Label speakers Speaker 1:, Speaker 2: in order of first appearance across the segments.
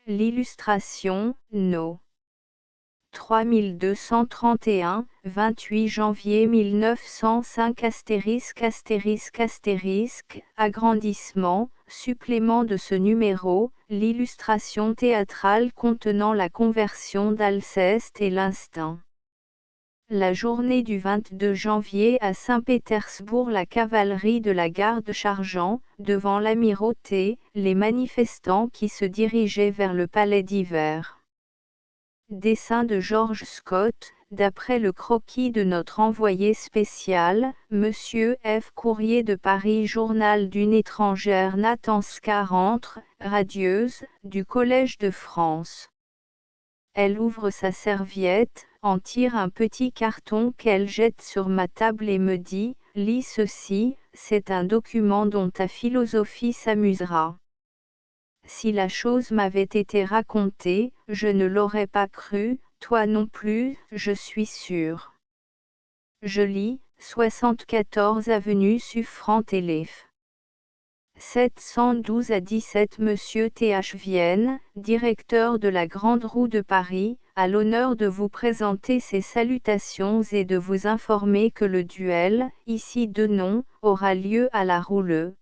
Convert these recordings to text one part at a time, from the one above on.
Speaker 1: L'illustration, No. 3231, 28 janvier 1905 ****, agrandissement, supplément de ce numéro, l'illustration théâtrale contenant la conversion d'Alceste et l'instinct. La journée du 22 janvier à Saint-Pétersbourg, la cavalerie de la garde chargeant, devant l'amirauté, les manifestants qui se dirigeaient vers le palais d'hiver. Dessin de George Scott, d'après le croquis de notre envoyé spécial, Monsieur F. Courrier de Paris. Journal d'une étrangère Natanska rentre, radieuse, du Collège de France. Elle ouvre sa serviette, en tire un petit carton qu'elle jette sur ma table et me dit, « Lis ceci, c'est un document dont ta philosophie s'amusera. » Si la chose m'avait été racontée, je ne l'aurais pas cru, toi non plus, je suis sûr. Je lis, 74 avenue Suffren-Téléph. 712 à 17 Monsieur Th. Vienne, directeur de la Grande Roue de Paris, a l'honneur de vous présenter ses salutations et de vous informer que le duel, ici de nom, aura lieu à la Roue le.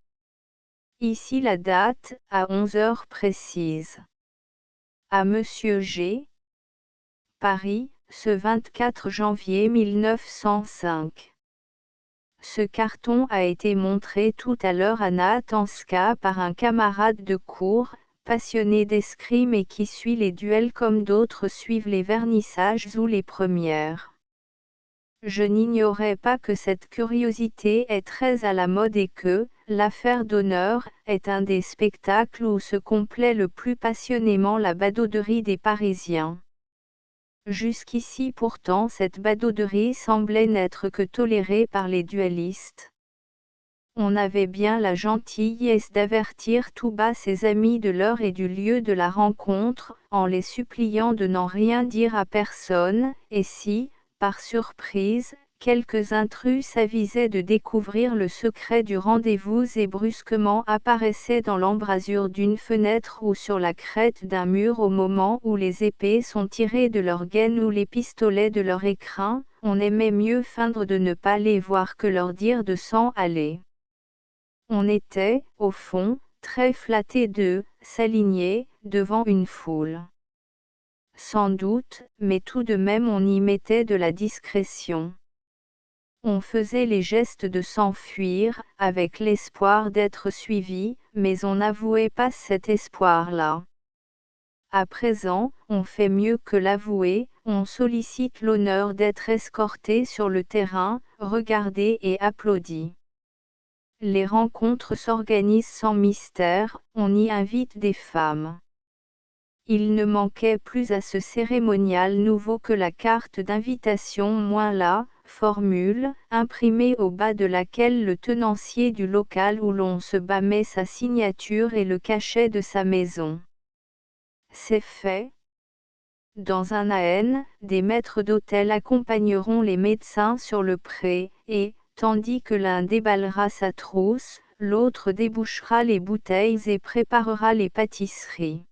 Speaker 1: Ici la date, à 11 heures précises. À Monsieur G. Paris, ce 24 janvier 1905. Ce carton a été montré tout à l'heure à Natanska par un camarade de cour, passionné d'escrime et qui suit les duels comme d'autres suivent les vernissages ou les premières. Je n'ignorais pas que cette curiosité est très à la mode et que, l'affaire d'honneur, est un des spectacles où se complaît le plus passionnément la badauderie des Parisiens. Jusqu'ici pourtant cette badauderie semblait n'être que tolérée par les duellistes. On avait bien la gentillesse d'avertir tout bas ses amis de l'heure et du lieu de la rencontre, en les suppliant de n'en rien dire à personne, et si, par surprise, quelques intrus s'avisaient de découvrir le secret du rendez-vous et brusquement apparaissaient dans l'embrasure d'une fenêtre ou sur la crête d'un mur au moment où les épées sont tirées de leurs gaines ou les pistolets de leur écrin, on aimait mieux feindre de ne pas les voir que leur dire de s'en aller. On était, au fond, très flatté de s'aligner devant une foule. Sans doute, mais tout de même on y mettait de la discrétion. On faisait les gestes de s'enfuir, avec l'espoir d'être suivi, mais on n'avouait pas cet espoir-là. À présent, on fait mieux que l'avouer, on sollicite l'honneur d'être escorté sur le terrain, regardé et applaudi. Les rencontres s'organisent sans mystère, on y invite des femmes. Il ne manquait plus à ce cérémonial nouveau que la carte d'invitation moins la formule, imprimée au bas de laquelle le tenancier du local où l'on se bat met sa signature et le cachet de sa maison. C'est fait. Dans un AN, des maîtres d'hôtel accompagneront les médecins sur le pré, et, tandis que l'un déballera sa trousse, l'autre débouchera les bouteilles et préparera les pâtisseries.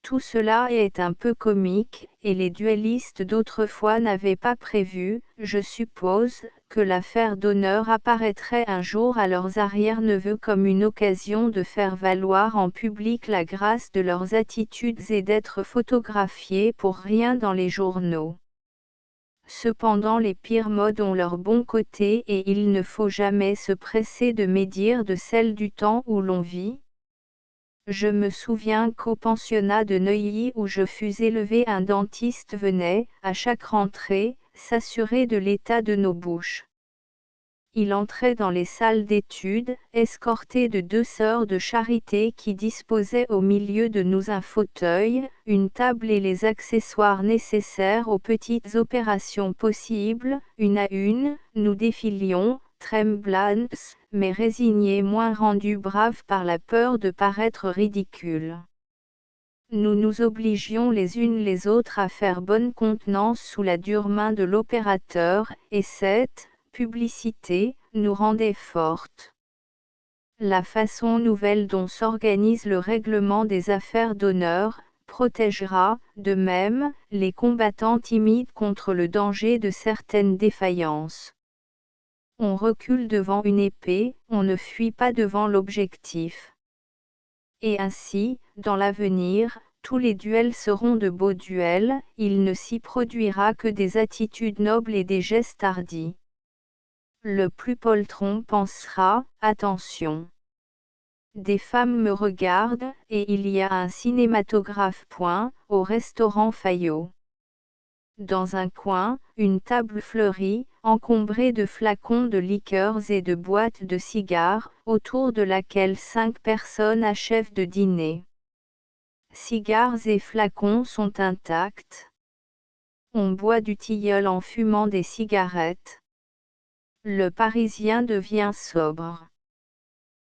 Speaker 1: Tout cela est un peu comique, et les duellistes d'autrefois n'avaient pas prévu, je suppose, que l'affaire d'honneur apparaîtrait un jour à leurs arrière-neveux comme une occasion de faire valoir en public la grâce de leurs attitudes et d'être photographiés pour rien dans les journaux. Cependant les pires modes ont leur bon côté et il ne faut jamais se presser de médire de celles du temps où l'on vit. Je me souviens qu'au pensionnat de Neuilly où je fus élevé, un dentiste venait, à chaque rentrée, s'assurer de l'état de nos bouches. Il entrait dans les salles d'études, escorté de 2 sœurs de charité qui disposaient au milieu de nous un fauteuil, une table et les accessoires nécessaires aux petites opérations possibles. Une à une, nous défilions, tremblants, mais résignés, moins rendus braves par la peur de paraître ridicules. Nous nous obligions les unes les autres à faire bonne contenance sous la dure main de l'opérateur, et cette publicité nous rendait fortes. La façon nouvelle dont s'organise le règlement des affaires d'honneur protégera, de même, les combattants timides contre le danger de certaines défaillances. On recule devant une épée, on ne fuit pas devant l'objectif. Et ainsi, dans l'avenir, tous les duels seront de beaux duels, il ne s'y produira que des attitudes nobles et des gestes hardis. Le plus poltron pensera, attention. Des femmes me regardent, et il y a un cinématographe. Au restaurant Fayot. Dans un coin, une table fleurie, encombrée de flacons de liqueurs et de boîtes de cigares, autour de laquelle 5 personnes achèvent de dîner. Cigares et flacons sont intacts. On boit du tilleul en fumant des cigarettes. Le Parisien devient sobre.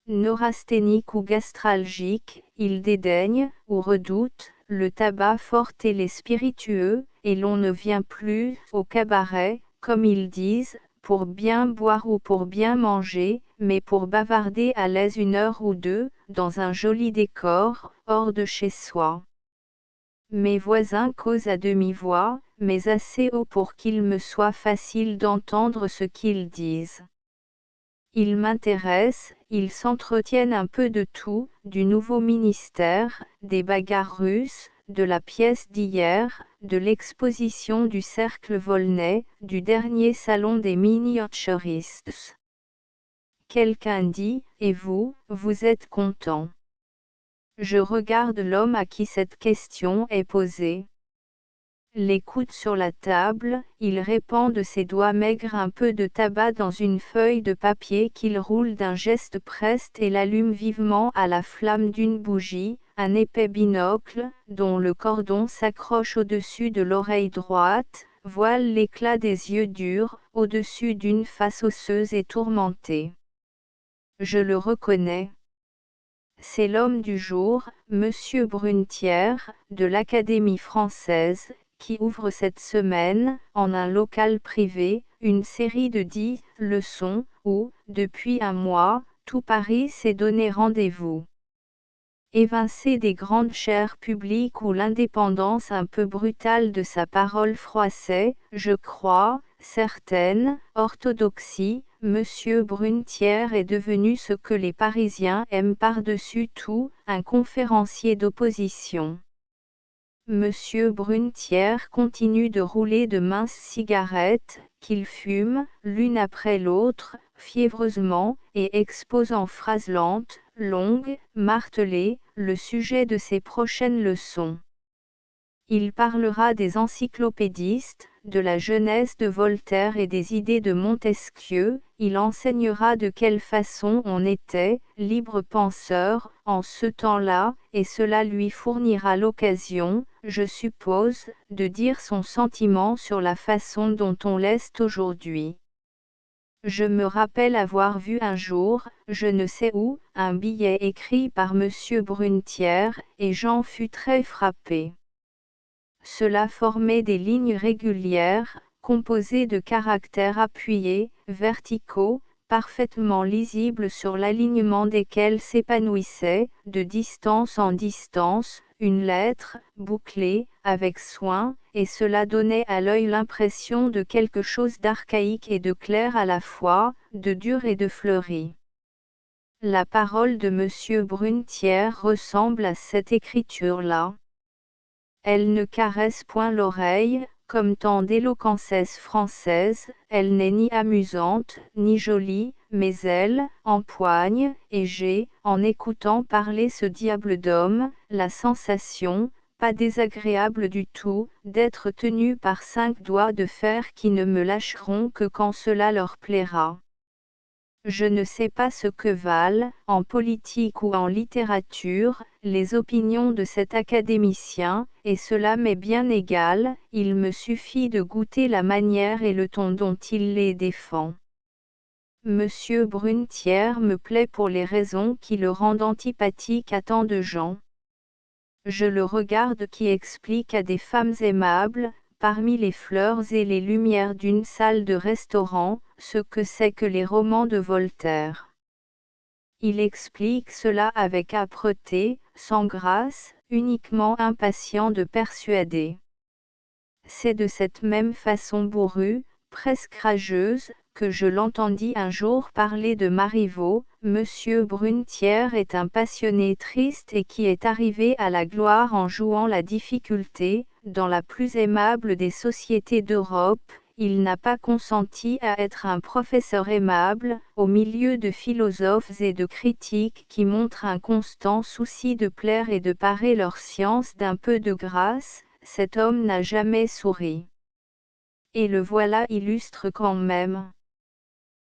Speaker 1: Neurasthénique ou gastralgique, il dédaigne, ou redoute, le tabac fort et les spiritueux, et l'on ne vient plus au cabaret, comme ils disent, pour bien boire ou pour bien manger, mais pour bavarder à l'aise 1 heure ou 2, dans un joli décor, hors de chez soi. Mes voisins causent à demi-voix, mais assez haut pour qu'il me soit facile d'entendre ce qu'ils disent. Ils m'intéressent, ils s'entretiennent un peu de tout, du nouveau ministère, des bagarres russes, de la pièce d'hier, de l'exposition du Cercle Volney, du dernier salon des miniaturistes. Quelqu'un dit, et vous, vous êtes content? Je regarde l'homme à qui cette question est posée. Les coudes sur la table, il répand de ses doigts maigres un peu de tabac dans une feuille de papier qu'il roule d'un geste preste et l'allume vivement à la flamme d'une bougie, un épais binocle, dont le cordon s'accroche au-dessus de l'oreille droite, voile l'éclat des yeux durs, au-dessus d'une face osseuse et tourmentée. Je le reconnais. C'est l'homme du jour, Monsieur Brunetière, de l'Académie française, qui ouvre cette semaine, en un local privé, une série de 10 leçons, où, depuis un mois, tout Paris s'est donné rendez-vous. Évincé des grandes chaires publiques où l'indépendance un peu brutale de sa parole froissait, je crois, certaine, orthodoxie, Monsieur Brunetière est devenu ce que les Parisiens aiment par-dessus tout, un conférencier d'opposition. Monsieur Brunetière continue de rouler de minces cigarettes, qu'il fume, l'une après l'autre, fiévreusement, et expose en phrases lentes, longues, martelées, le sujet de ses prochaines leçons. Il parlera des encyclopédistes, de la jeunesse de Voltaire et des idées de Montesquieu, il enseignera de quelle façon on était, libre penseur, en ce temps-là, et cela lui fournira l'occasion, je suppose, de dire son sentiment sur la façon dont on l'est aujourd'hui. Je me rappelle avoir vu un jour, je ne sais où, un billet écrit par Monsieur Brunetière, et j'en fus très frappé. Cela formait des lignes régulières, composées de caractères appuyés, verticaux, parfaitement lisibles sur l'alignement desquels s'épanouissait, de distance en distance, une lettre, bouclée, avec soin, et cela donnait à l'œil l'impression de quelque chose d'archaïque et de clair à la fois, de dur et de fleuri. La parole de Monsieur Brunetière ressemble à cette écriture-là. Elle ne caresse point l'oreille, comme tant d'éloquences françaises, elle n'est ni amusante, ni jolie, mais elle empoigne, et j'ai, en écoutant parler ce diable d'homme, la sensation, pas désagréable du tout, d'être tenu par 5 doigts de fer qui ne me lâcheront que quand cela leur plaira. Je ne sais pas ce que valent, en politique ou en littérature, les opinions de cet académicien, et cela m'est bien égal, il me suffit de goûter la manière et le ton dont il les défend. Monsieur Brunetière me plaît pour les raisons qui le rendent antipathique à tant de gens. Je le regarde qui explique à des femmes aimables, parmi les fleurs et les lumières d'une salle de restaurant, ce que c'est que les romans de Voltaire. Il explique cela avec âpreté, sans grâce, uniquement impatient de persuader. C'est de cette même façon bourrue, presque rageuse, que je l'entendis un jour parler de Marivaux. Monsieur Brunetière est un passionné triste et qui est arrivé à la gloire en jouant la difficulté. Dans la plus aimable des sociétés d'Europe, il n'a pas consenti à être un professeur aimable, au milieu de philosophes et de critiques qui montrent un constant souci de plaire et de parer leur science d'un peu de grâce. Cet homme n'a jamais souri. Et le voilà illustre quand même.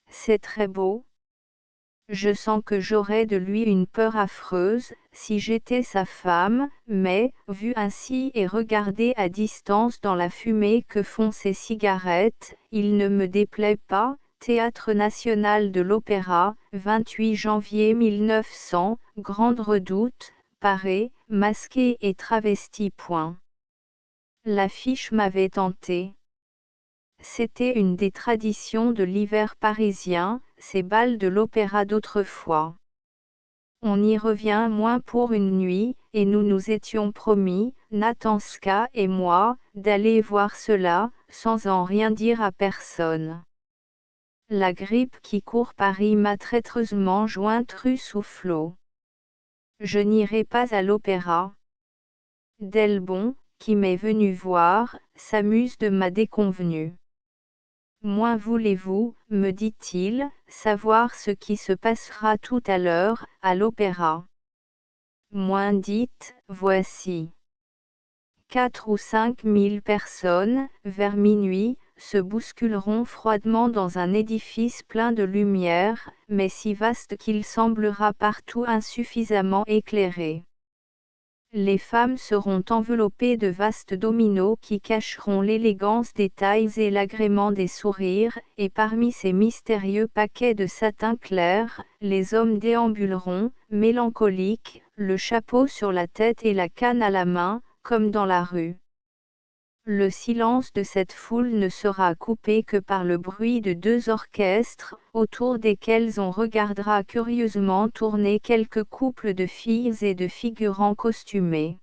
Speaker 1: C'est très beau. Je sens que j'aurais de lui une peur affreuse, si j'étais sa femme, mais, vu ainsi et regardé à distance dans la fumée que font ses cigarettes, il ne me déplaît pas. Théâtre national de l'Opéra, 28 janvier 1900, Grande Redoute, paré, masqué et travesti. L'affiche m'avait tenté. C'était une des traditions de l'hiver parisien, ces bals de l'opéra d'autrefois. On y revient moins pour une nuit, et nous nous étions promis, Natanska et moi, d'aller voir cela, sans en rien dire à personne. La grippe qui court Paris m'a traîtreusement jointe rue Soufflot. Je n'irai pas à l'opéra. Delbon, qui m'est venu voir, s'amuse de ma déconvenue. Moins voulez-vous, me dit-il, savoir ce qui se passera tout à l'heure, à l'opéra. Moins dites, voici. 4 ou 5 000 personnes, vers minuit, se bousculeront froidement dans un édifice plein de lumière, mais si vaste qu'il semblera partout insuffisamment éclairé. Les femmes seront enveloppées de vastes dominos qui cacheront l'élégance des tailles et l'agrément des sourires, et parmi ces mystérieux paquets de satin clair, les hommes déambuleront, mélancoliques, le chapeau sur la tête et la canne à la main, comme dans la rue. Le silence de cette foule ne sera coupé que par le bruit de 2 orchestres, autour desquels on regardera curieusement tourner quelques couples de filles et de figurants costumés.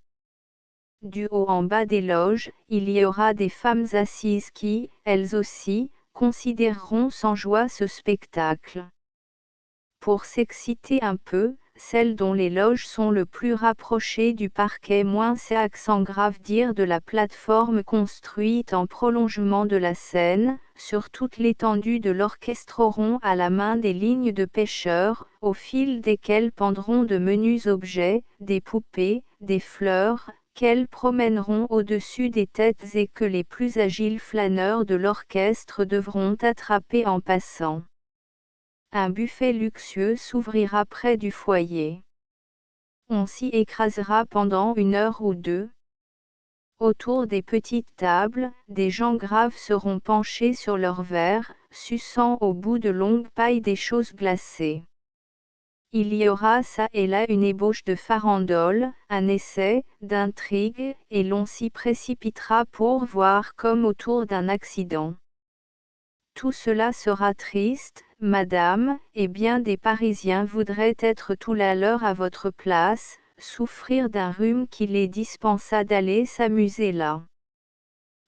Speaker 1: Du haut en bas des loges, il y aura des femmes assises qui, elles aussi, considéreront sans joie ce spectacle. Pour s'exciter un peu, celles dont les loges sont le plus rapprochées du parquet moins c'est accent grave dire de la plateforme construite en prolongement de la scène, sur toute l'étendue de l'orchestre auront à la main des lignes de pêcheurs, au fil desquelles pendront de menus objets, des poupées, des fleurs, qu'elles promèneront au-dessus des têtes et que les plus agiles flâneurs de l'orchestre devront attraper en passant. Un buffet luxueux s'ouvrira près du foyer. On s'y écrasera pendant 1 heure ou 2. Autour des petites tables, des gens graves seront penchés sur leurs verres, suçant au bout de longues pailles des choses glacées. Il y aura çà et là une ébauche de farandole, un essai, d'intrigue, et l'on s'y précipitera pour voir comme autour d'un accident. Tout cela sera triste, madame, et bien des Parisiens voudraient être tout la leur à votre place, souffrir d'un rhume qui les dispensa d'aller s'amuser là.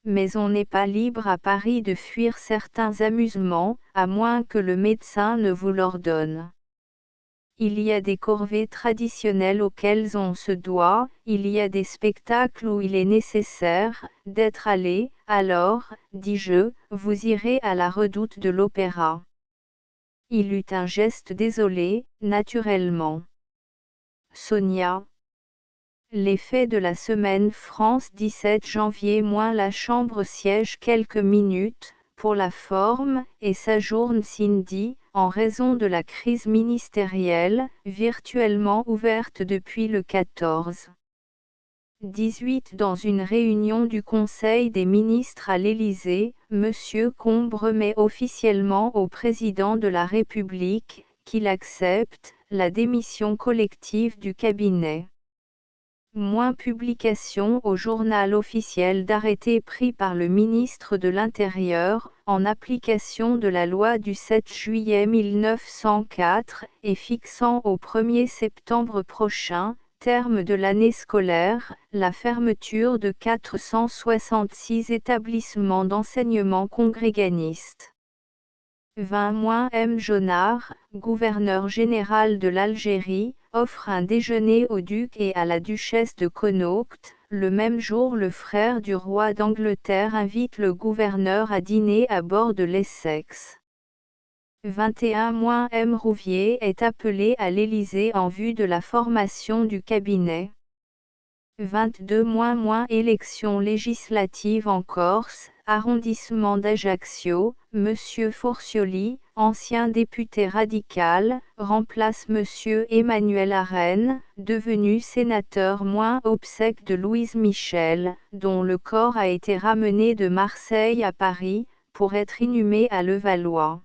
Speaker 1: Mais on n'est pas libre à Paris de fuir certains amusements, à moins que le médecin ne vous l'ordonne. Il y a des corvées traditionnelles auxquelles on se doit, il y a des spectacles où il est nécessaire d'être allé, alors, dis-je, vous irez à la redoute de l'opéra. Il eut un geste désolé, naturellement. Sonia. Les faits de la semaine France 17 janvier la Chambre siège quelques minutes, pour la forme, et s'ajourne Cindy, en raison de la crise ministérielle, virtuellement ouverte depuis le 14. 18 Dans une réunion du Conseil des ministres à l'Élysée, M. Combes remet officiellement au président de la République, qu'il accepte, la démission collective du cabinet. Moins publication au journal officiel d'arrêtés pris par le ministre de l'Intérieur, en application de la loi du 7 juillet 1904, et fixant au 1er septembre prochain, terme de l'année scolaire, la fermeture de 466 établissements d'enseignement congréganistes. 20 M. Jonard, gouverneur général de l'Algérie, offre un déjeuner au duc et à la duchesse de Connaught. Le même jour, le frère du roi d'Angleterre invite le gouverneur à dîner à bord de l'Essex. 21 M. Rouvier est appelé à l'Élysée en vue de la formation du cabinet. 22 élections législatives en Corse, arrondissement d'Ajaccio, Monsieur Forcioli, ancien député radical, remplace Monsieur Emmanuel Arène, devenu sénateur. Obsèques de Louise Michel, dont le corps a été ramené de Marseille à Paris, pour être inhumé à Levallois.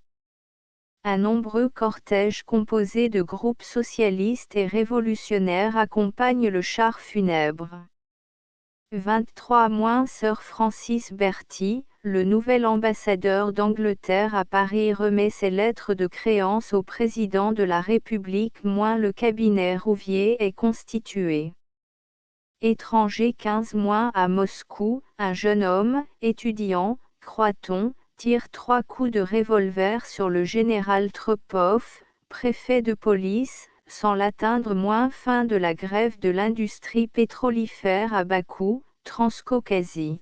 Speaker 1: Un nombreux cortège composé de groupes socialistes et révolutionnaires accompagne le char funèbre. 23 Sir Francis Bertie, le nouvel ambassadeur d'Angleterre à Paris, remet ses lettres de créance au président de la République. Le cabinet Rouvier est constitué. Étranger 15 à Moscou, un jeune homme, étudiant, croit-on, tire 3 coups de revolver sur le général Tropov, préfet de police, sans l'atteindre. Fin de la grève de l'industrie pétrolifère à Bakou, Transcaucasie.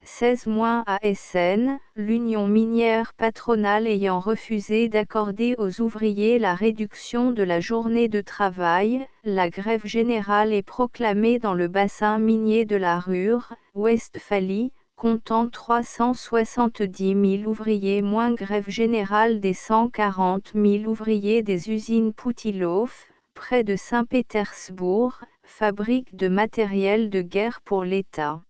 Speaker 1: 16 à Essen, l'union minière patronale ayant refusé d'accorder aux ouvriers la réduction de la journée de travail, la grève générale est proclamée dans le bassin minier de la Ruhr, Westphalie, comptant 370 000 ouvriers. Grève générale des 140 000 ouvriers des usines Poutilov, près de Saint-Pétersbourg, fabrique de matériel de guerre pour l'État.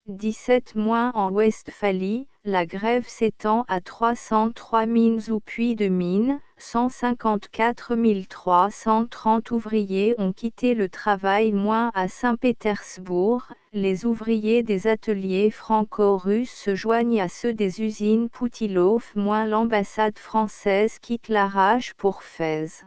Speaker 1: 17 en Westphalie, la grève s'étend à 303 mines ou puits de mines, 154 330 ouvriers ont quitté le travail. À Saint-Pétersbourg, les ouvriers des ateliers franco-russes se joignent à ceux des usines Poutilov. L'ambassade française quitte l'Arrache pour Fès.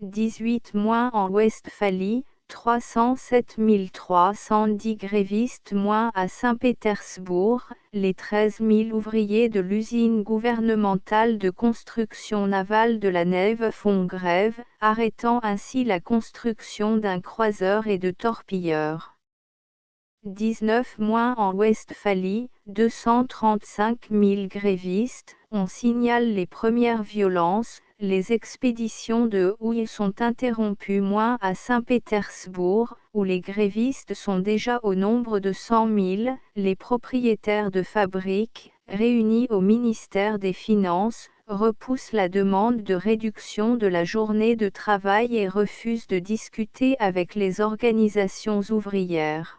Speaker 1: 18 en Westphalie, 307 310 grévistes. À Saint-Pétersbourg, les 13 000 ouvriers de l'usine gouvernementale de construction navale de la Nève font grève, arrêtant ainsi la construction d'un croiseur et de torpilleurs. 19 en Westphalie, 235 000 grévistes. On signale les premières violences. Les expéditions de houille sont interrompues. À Saint-Pétersbourg, où les grévistes sont déjà au nombre de 100 000, les propriétaires de fabriques, réunis au ministère des Finances, repoussent la demande de réduction de la journée de travail et refusent de discuter avec les organisations ouvrières.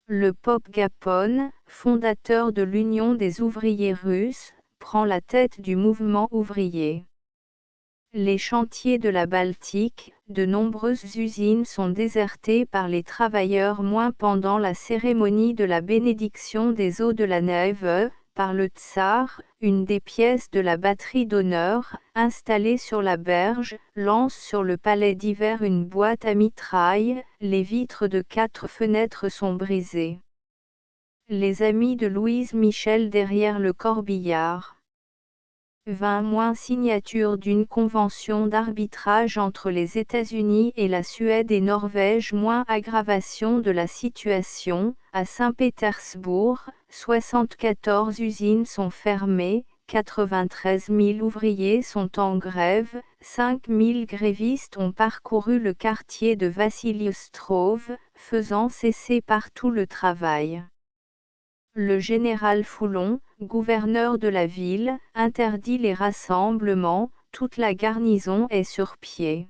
Speaker 1: Le Pope Gapon, fondateur de l'Union des ouvriers russes, prend la tête du mouvement ouvrier. Les chantiers de la Baltique, de nombreuses usines sont désertées par les travailleurs. Pendant la cérémonie de la bénédiction des eaux de la Nève, par le tsar, une des pièces de la batterie d'honneur, installée sur la berge, lance sur le palais d'hiver une boîte à mitraille. Les vitres de 4 fenêtres sont brisées. Les amis de Louise Michel derrière le corbillard. 20 signature d'une convention d'arbitrage entre les États-Unis et la Suède et Norvège. Aggravation de la situation, à Saint-Pétersbourg, 74 usines sont fermées, 93 000 ouvriers sont en grève, 5 000 grévistes ont parcouru le quartier de Vassilioustrov, faisant cesser partout le travail. Le général Foulon, gouverneur de la ville, interdit les rassemblements, toute la garnison est sur pied.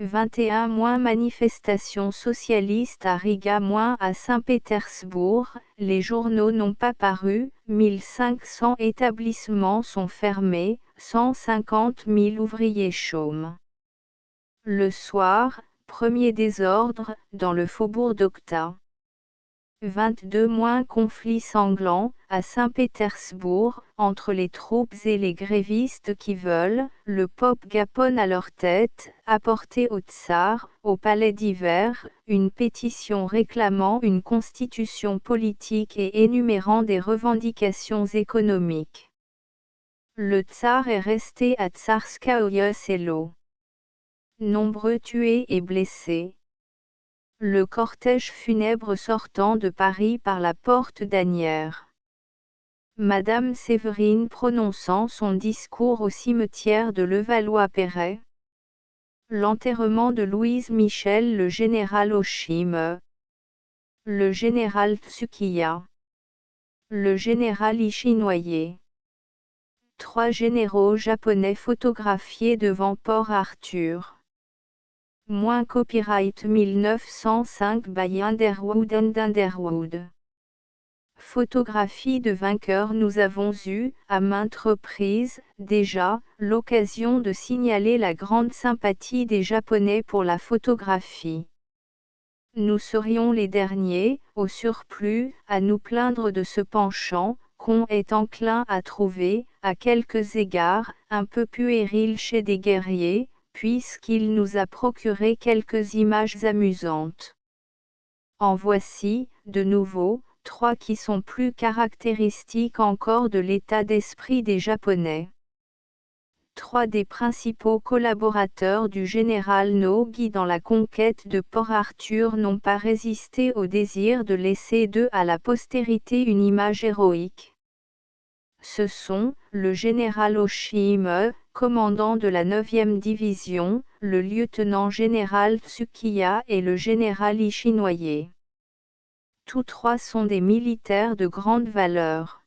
Speaker 1: 21 manifestation socialiste à Riga. À Saint-Pétersbourg, les journaux n'ont pas paru, 1500 établissements sont fermés, 150 000 ouvriers chôment. Le soir, Premier désordre, dans le faubourg d'Okta. 22 conflit sanglant, à Saint-Pétersbourg, entre les troupes et les grévistes qui veulent, le pope Gapon à leur tête, apporter au tsar, au palais d'hiver, une pétition réclamant une constitution politique et énumérant des revendications économiques. Le tsar est resté à Tsarskaoye Selo. Nombreux tués et blessés. Le cortège funèbre sortant de Paris par la porte d'Asnières. Madame Séverine prononçant son discours au cimetière de Levallois-Perret. L'enterrement de Louise Michel, le général Oshime. Le général Tsukiya. Le général Ishinoye. 3 généraux japonais photographiés devant Port Arthur. Copyright 1905 by Underwood and Underwood. Photographie de vainqueurs. Nous avons eu, à maintes reprises, déjà, l'occasion de signaler la grande sympathie des Japonais pour la photographie. Nous serions les derniers, au surplus, à nous plaindre de ce penchant, qu'on est enclin à trouver, à quelques égards, un peu puéril chez des guerriers, puisqu'il nous a procuré quelques images amusantes. En voici, de nouveau, 3 qui sont plus caractéristiques encore de l'état d'esprit des Japonais. 3 des principaux collaborateurs du général Nogi dans la conquête de Port Arthur n'ont pas résisté au désir de laisser à la postérité une image héroïque. Ce sont, le général Oshime, commandant de la 9e division, le lieutenant-général Tsukiya et le général Ishinoye. Tous 3 sont des militaires de grande valeur.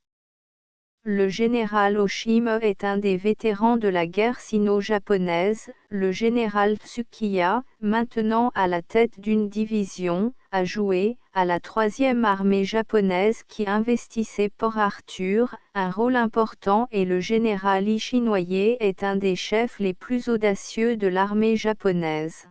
Speaker 1: Le général Oshime est un des vétérans de la guerre sino-japonaise. Le général Tsukiya, maintenant à la tête d'une division, a joué, à la 3e armée japonaise qui investissait Port Arthur, un rôle important et le général Ishinoye est un des chefs les plus audacieux de l'armée japonaise.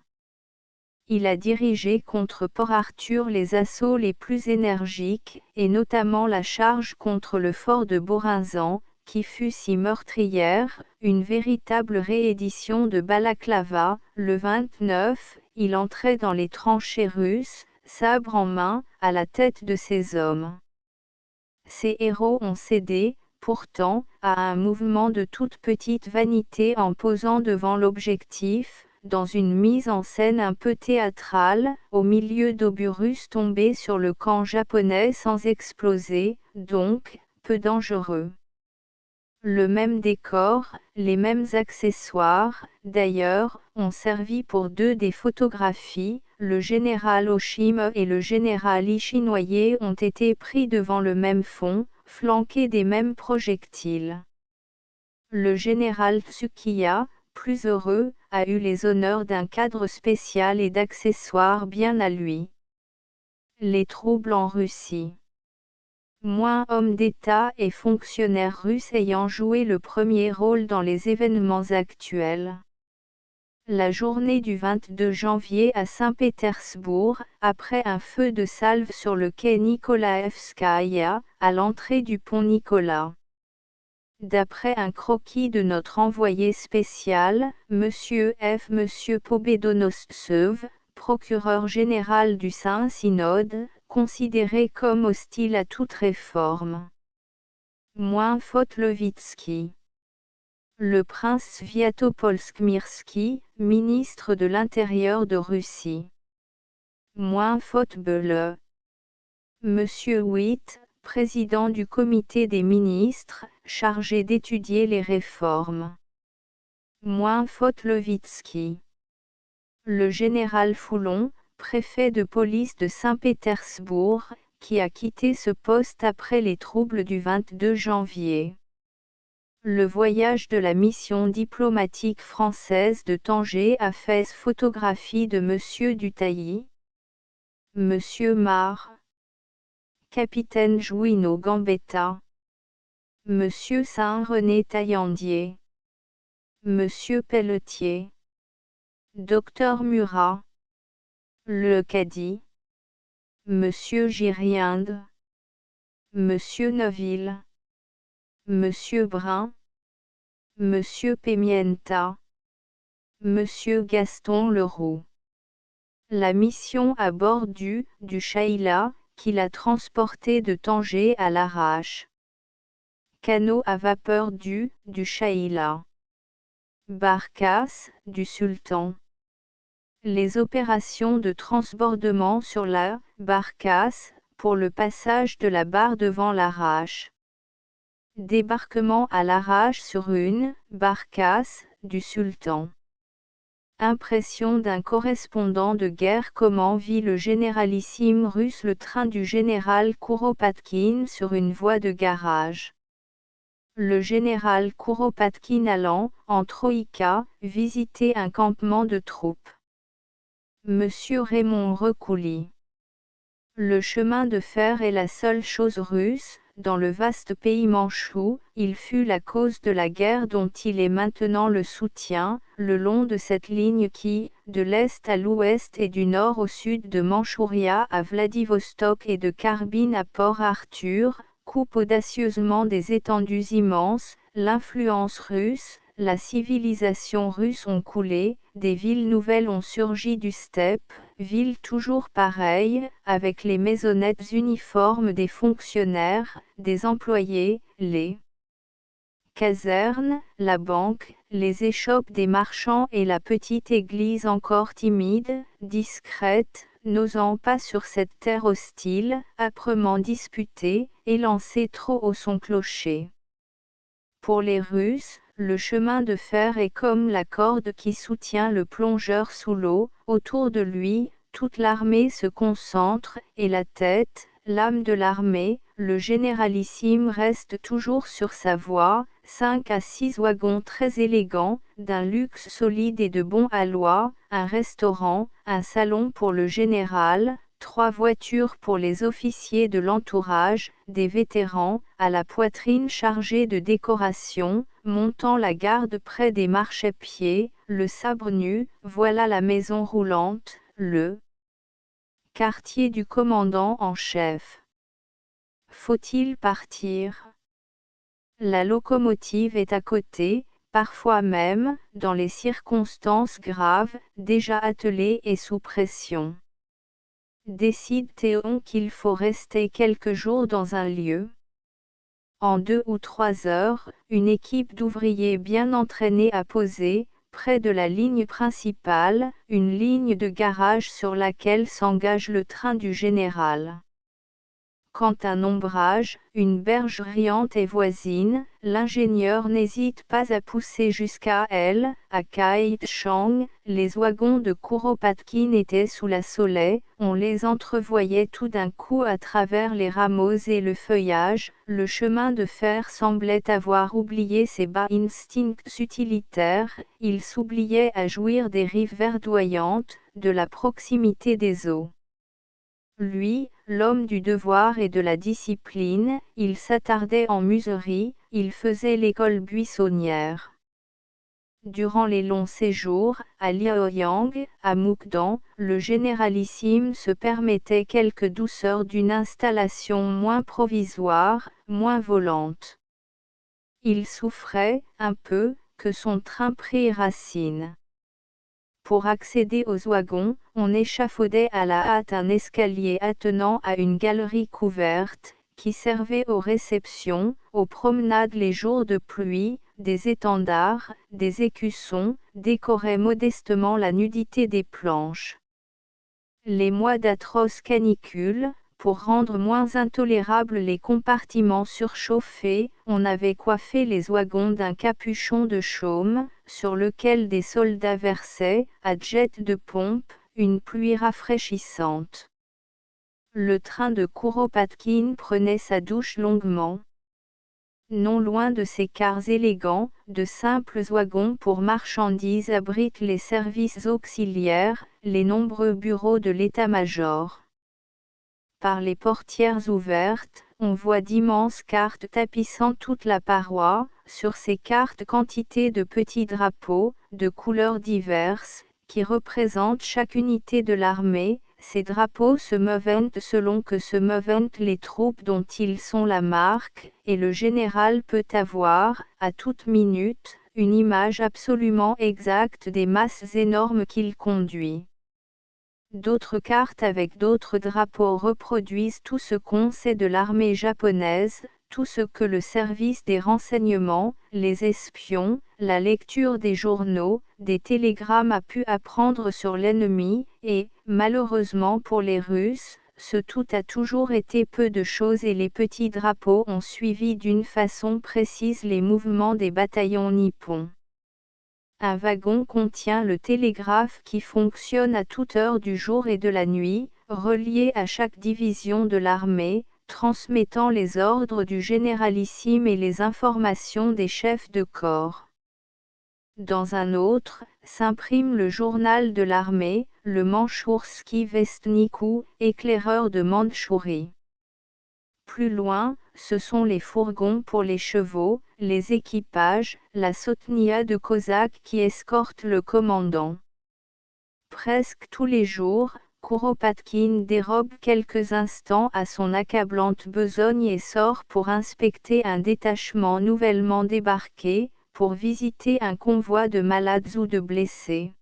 Speaker 1: Il a dirigé contre Port Arthur les assauts les plus énergiques, et notamment la charge contre le fort de Borinzan, qui fut si meurtrière, une véritable réédition de Balaklava. Le 29, il entrait dans les tranchées russes, sabre en main, à la tête de ses hommes. Ces héros ont cédé, pourtant, à un mouvement de toute petite vanité en posant devant l'objectif, dans une mise en scène un peu théâtrale, au milieu d'obus russes tombés sur le camp japonais sans exploser, donc, peu dangereux. Le même décor, les mêmes accessoires, d'ailleurs, ont servi pour 2 des photographies. Le général Oshime et le général Ishinoye ont été pris devant le même fond, flanqués des mêmes projectiles. Le général Tsukiya, plus heureux, a eu les honneurs d'un cadre spécial et d'accessoires bien à lui. Les troubles en Russie. Hommes d'État et fonctionnaires russes ayant joué le premier rôle dans les événements actuels. La journée du 22 janvier à Saint-Pétersbourg, après un feu de salve sur le quai Nikolaevskaya, à l'entrée du pont Nicolas. D'après un croquis de notre envoyé spécial, Monsieur Pobedonostsev, procureur général du Saint-Synode, considéré comme hostile à toute réforme. Levitsky. Le prince Sviatopolsk-Mirski, ministre de l'Intérieur de Russie. Bele. Monsieur Witt, président du comité des ministres, chargé d'étudier les réformes. Levitsky. Le général Foulon, préfet de police de Saint-Pétersbourg, qui a quitté ce poste après les troubles du 22 janvier. Le voyage de la mission diplomatique française de Tanger à Fès. Photographie de Monsieur Dutailly. Monsieur Marre. Capitaine Jouino Gambetta. Monsieur Saint-René Taillandier. Monsieur Pelletier. Docteur Murat. Le Cadi, Monsieur Giriinde, Monsieur Neuville, Monsieur Brun, Monsieur Pimienta, Monsieur Gaston Leroux. La mission à bord du Chayla, qui l'a transporté de Tanger à Larache. Canot à vapeur du Chayla. Barcasse, du Sultan. Les opérations de transbordement sur la Barcasse, pour le passage de la barre devant Larache. Débarquement à Larache sur une Barcasse, du Sultan. Impression d'un correspondant de guerre. Comment vit le généralissime russe le train du général Kouropatkine sur une voie de garage. Le général Kouropatkine allant, en Troïka, visiter un campement de troupes. Monsieur Raymond Recouly. Le chemin de fer est la seule chose russe, dans le vaste pays mandchou, il fut la cause de la guerre dont il est maintenant le soutien, le long de cette ligne qui, de l'est à l'ouest et du nord au sud de Mandchouria à Vladivostok et de Karbin à Port Arthur, coupe audacieusement des étendues immenses, l'influence russe, la civilisation russe ont coulé, des villes nouvelles ont surgi du steppe, villes toujours pareilles, avec les maisonnettes uniformes des fonctionnaires, des employés, les casernes, la banque, les échoppes des marchands et la petite église encore timide, discrète, n'osant pas sur cette terre hostile, âprement disputée, et lancée trop haut son clocher. Pour les Russes, le chemin de fer est comme la corde qui soutient le plongeur sous l'eau, autour de lui, toute l'armée se concentre, et la tête, l'âme de l'armée, le généralissime reste toujours sur sa voie, 5 à 6 wagons très élégants, d'un luxe solide et de bon aloi, un restaurant, un salon pour le général, 3 voitures pour les officiers de l'entourage, des vétérans, à la poitrine chargée de décorations, montant la garde près des marchepieds, le sabre nu, voilà la maison roulante, le quartier du commandant en chef. Faut-il partir? La locomotive est à côté, parfois même, dans les circonstances graves, déjà attelée et sous pression. Décide Théon qu'il faut rester quelques jours dans un lieu. En 2 ou 3 heures, une équipe d'ouvriers bien entraînés a posé, près de la ligne principale, une ligne de garage sur laquelle s'engage le train du général. Quand un ombrage, une berge riante est voisine, l'ingénieur n'hésite pas à pousser jusqu'à elle, à Kaïtchang, les wagons de Kouropatkine étaient sous la Soleil, on les entrevoyait tout d'un coup à travers les rameaux et le feuillage, le chemin de fer semblait avoir oublié ses bas instincts utilitaires, il s'oubliait à jouir des rives verdoyantes, de la proximité des eaux. Lui, l'homme du devoir et de la discipline, il s'attardait en muserie, il faisait l'école buissonnière. Durant les longs séjours, à Liaoyang, à Mukden, le généralissime se permettait quelques douceurs d'une installation moins provisoire, moins volante. Il souffrait, un peu, que son train prît racine. Pour accéder aux wagons, on échafaudait à la hâte un escalier attenant à une galerie couverte, qui servait aux réceptions, aux promenades les jours de pluie, des étendards, des écussons, décoraient modestement la nudité des planches. Les mois d'atroces canicules, pour rendre moins intolérables les compartiments surchauffés, on avait coiffé les wagons d'un capuchon de chaume, sur lequel des soldats versaient, à jet de pompe, une pluie rafraîchissante. Le train de Kouropatkine prenait sa douche longuement. Non loin de ces cars élégants, de simples wagons pour marchandises abritent les services auxiliaires, les nombreux bureaux de l'état-major. Par les portières ouvertes, on voit d'immenses cartes tapissant toute la paroi, sur ces cartes quantité de petits drapeaux, de couleurs diverses, qui représentent chaque unité de l'armée. Ces drapeaux se meuvent selon que se meuvent les troupes dont ils sont la marque, et le général peut avoir, à toute minute, une image absolument exacte des masses énormes qu'il conduit. D'autres cartes avec d'autres drapeaux reproduisent tout ce qu'on sait de l'armée japonaise, tout ce que le service des renseignements, les espions, la lecture des journaux, des télégrammes a pu apprendre sur l'ennemi, et, malheureusement pour les Russes, ce tout a toujours été peu de choses et les petits drapeaux ont suivi d'une façon précise les mouvements des bataillons nippons. Un wagon contient le télégraphe qui fonctionne à toute heure du jour et de la nuit, relié à chaque division de l'armée, transmettant les ordres du généralissime et les informations des chefs de corps. Dans un autre, s'imprime le journal de l'armée, le Manchourski Vestnik ou éclaireur de Mandchourie. Plus loin, ce sont les fourgons pour les chevaux, les équipages, la sotnia de cosaques qui escortent le commandant. Presque tous les jours, Kuropatkin dérobe quelques instants à son accablante besogne et sort pour inspecter un détachement nouvellement débarqué, pour visiter un convoi de malades ou de blessés.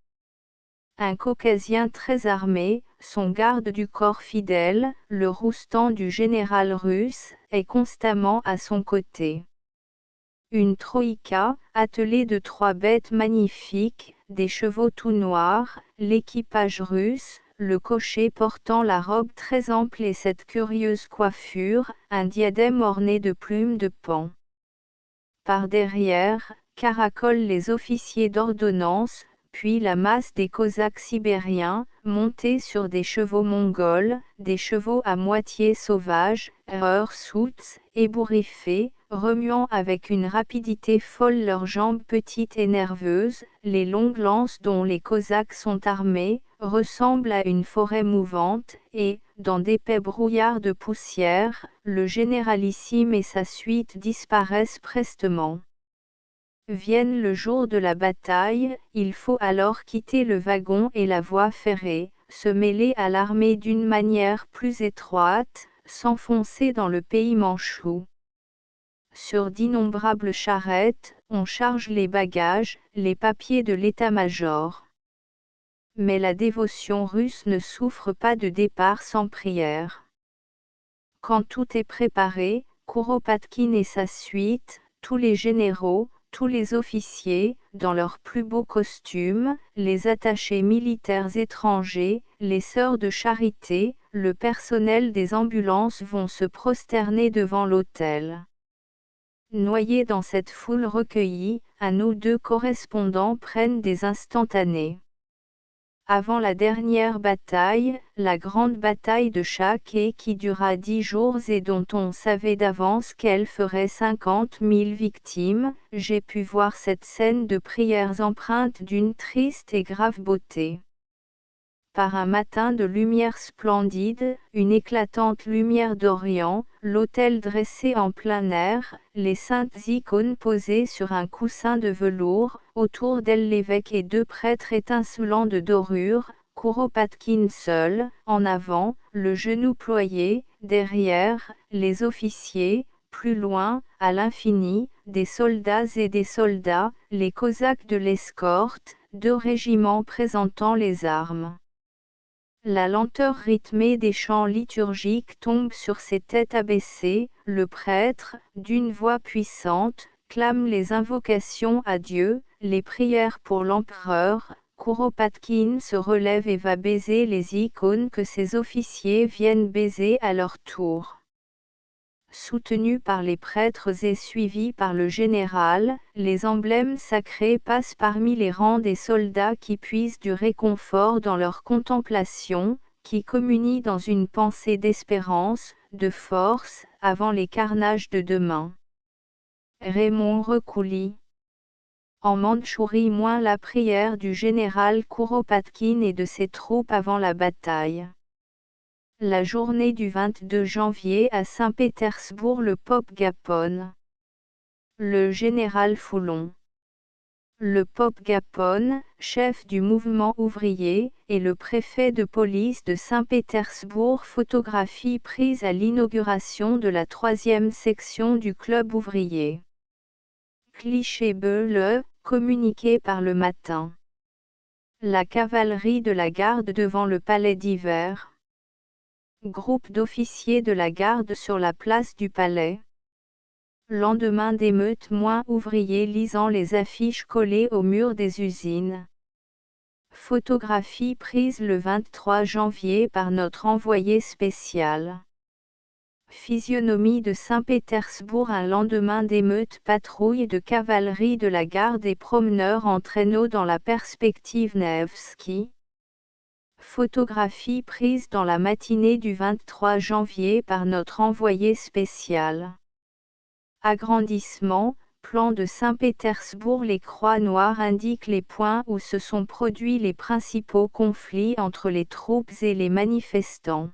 Speaker 1: Un Caucasien très armé, son garde du corps fidèle, le Roustan du général russe, est constamment à son côté. Une troïka, attelée de 3 bêtes magnifiques, des chevaux tout noirs, l'équipage russe, le cocher portant la robe très ample et cette curieuse coiffure, un diadème orné de plumes de paon. Par derrière, caracolent les officiers d'ordonnance, puis la masse des Cosaques sibériens, montés sur des chevaux mongols, des chevaux à moitié sauvages, heurts-souts, ébouriffés, remuant avec une rapidité folle leurs jambes petites et nerveuses, les longues lances dont les Cosaques sont armés, ressemblent à une forêt mouvante, et, dans d'épais brouillards de poussière, le généralissime et sa suite disparaissent prestement. Vienne le jour de la bataille, il faut alors quitter le wagon et la voie ferrée, se mêler à l'armée d'une manière plus étroite, s'enfoncer dans le pays manchou. Sur d'innombrables charrettes, on charge les bagages, les papiers de l'état-major. Mais la dévotion russe ne souffre pas de départ sans prière. Quand tout est préparé, Kuropatkin et sa suite, tous les généraux, tous les officiers, dans leurs plus beaux costumes, les attachés militaires étrangers, les sœurs de charité, le personnel des ambulances vont se prosterner devant l'autel. Noyés dans cette foule recueillie, un ou deux correspondants prennent des instantanés. Avant la dernière bataille, la grande bataille de Chaké qui dura 10 jours et dont on savait d'avance qu'elle ferait 50 000 victimes, j'ai pu voir cette scène de prières empreinte d'une triste et grave beauté. Par un matin de lumière splendide, une éclatante lumière d'Orient, l'autel dressé en plein air, les saintes icônes posées sur un coussin de velours, autour d'elles l'évêque et 2 prêtres étincelants de dorure, Kuropatkin seul, en avant, le genou ployé, derrière, les officiers, plus loin, à l'infini, des soldats et des soldats, les cosaques de l'escorte, 2 régiments présentant les armes. La lenteur rythmée des chants liturgiques tombe sur ces têtes abaissées, le prêtre, d'une voix puissante, clame les invocations à Dieu, les prières pour l'empereur. Kuropatkin se relève et va baiser les icônes que ses officiers viennent baiser à leur tour. Soutenus par les prêtres et suivis par le général, les emblèmes sacrés passent parmi les rangs des soldats qui puisent du réconfort dans leur contemplation, qui communient dans une pensée d'espérance, de force, avant les carnages de demain. Raymond Recouli. En Mandchourie, moins la prière du général Kuropatkin et de ses troupes avant la bataille. La journée du 22 janvier à Saint-Pétersbourg, le Pope Gapon. Le général Foulon. Le Pope Gapon, chef du mouvement ouvrier, et le préfet de police de Saint-Pétersbourg. Photographie prise à l'inauguration de la 3e section du club ouvrier. Clichy-Beu, communiqué par Le Matin. La cavalerie de la garde devant le palais d'hiver. Groupe d'officiers de la garde sur la place du palais. Lendemain d'émeute, moins ouvriers lisant les affiches collées au mur des usines. Photographie prise le 23 janvier par notre envoyé spécial. Physionomie de Saint-Pétersbourg. Un lendemain d'émeute, patrouille de cavalerie de la garde et promeneurs en traîneau dans la perspective Nevski. Photographie prise dans la matinée du 23 janvier par notre envoyé spécial. Agrandissement, plan de Saint-Pétersbourg. Les croix noires indiquent les points où se sont produits les principaux conflits entre les troupes et les manifestants.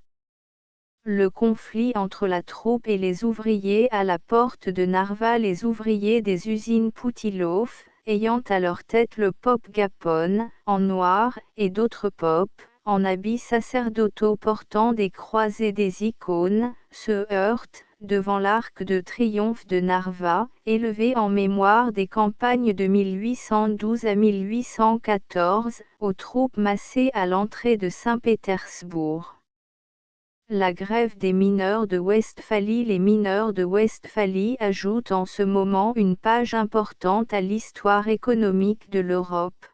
Speaker 1: Le conflit entre la troupe et les ouvriers à la porte de Narva. Les ouvriers des usines Poutilov, ayant à leur tête le Pope Gapon, en noir, et d'autres popes, en habits sacerdotaux portant des croix et des icônes, se heurtent, devant l'arc de triomphe de Narva, élevé en mémoire des campagnes de 1812 à 1814, aux troupes massées à l'entrée de Saint-Pétersbourg. La grève des mineurs de Westphalie. Les mineurs de Westphalie ajoutent en ce moment une page importante à l'histoire économique de l'Europe.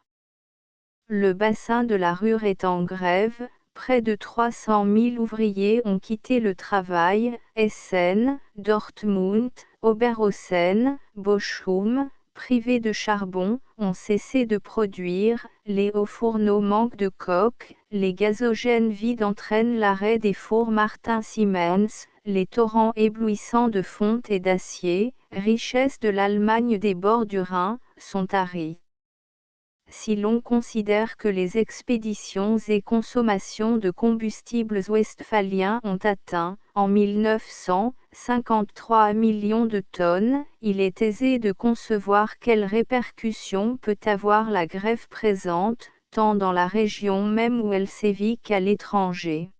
Speaker 1: Le bassin de la Ruhr est en grève, près de 300 000 ouvriers ont quitté le travail. Essen, Dortmund, Oberhausen, Bochum, privés de charbon, ont cessé de produire, les hauts fourneaux manquent de coques, les gazogènes vides entraînent l'arrêt des fours Martin Siemens, les torrents éblouissants de fonte et d'acier, richesse de l'Allemagne des bords du Rhin, sont taris. Si l'on considère que les expéditions et consommations de combustibles westphaliens ont atteint, en 1900, 53 millions de tonnes, il est aisé de concevoir quelles répercussions peut avoir la grève présente, tant dans la région même où elle sévit qu'à l'étranger.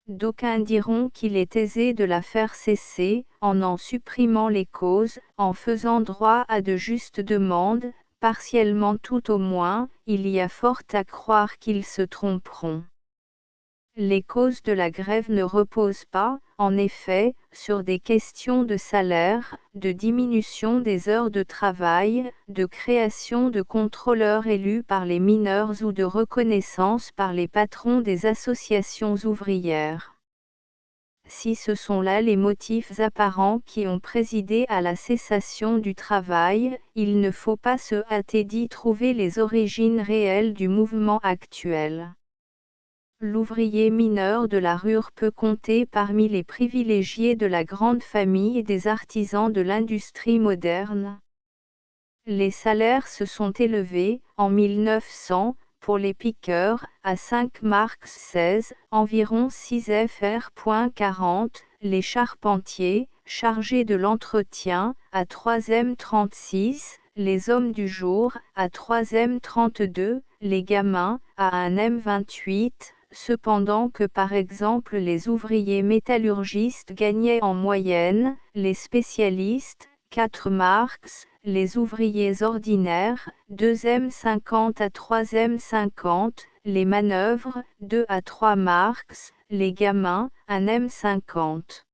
Speaker 1: D'aucuns diront qu'il est aisé de la faire cesser, en supprimant les causes, en faisant droit à de justes demandes. Partiellement tout au moins, il y a fort à croire qu'ils se tromperont. Les causes de la grève ne reposent pas, en effet, sur des questions de salaire, de diminution des heures de travail, de création de contrôleurs élus par les mineurs ou de reconnaissance par les patrons des associations ouvrières. Si ce sont là les motifs apparents qui ont présidé à la cessation du travail, il ne faut pas se hâter d'y trouver les origines réelles du mouvement actuel. L'ouvrier mineur de la Ruhr peut compter parmi les privilégiés de la grande famille des artisans de l'industrie moderne. Les salaires se sont élevés, en 1900, pour les piqueurs, à 5 marks 16, environ 6 fr.40, les charpentiers, chargés de l'entretien, à 3m36, les hommes du jour, à 3m32, les gamins, à 1m28, cependant que par exemple les ouvriers métallurgistes gagnaient en moyenne, les spécialistes, 4 marks, les ouvriers ordinaires, 2m50 à 3m50, les manœuvres, 2 à 3 marks, les gamins, 1m50.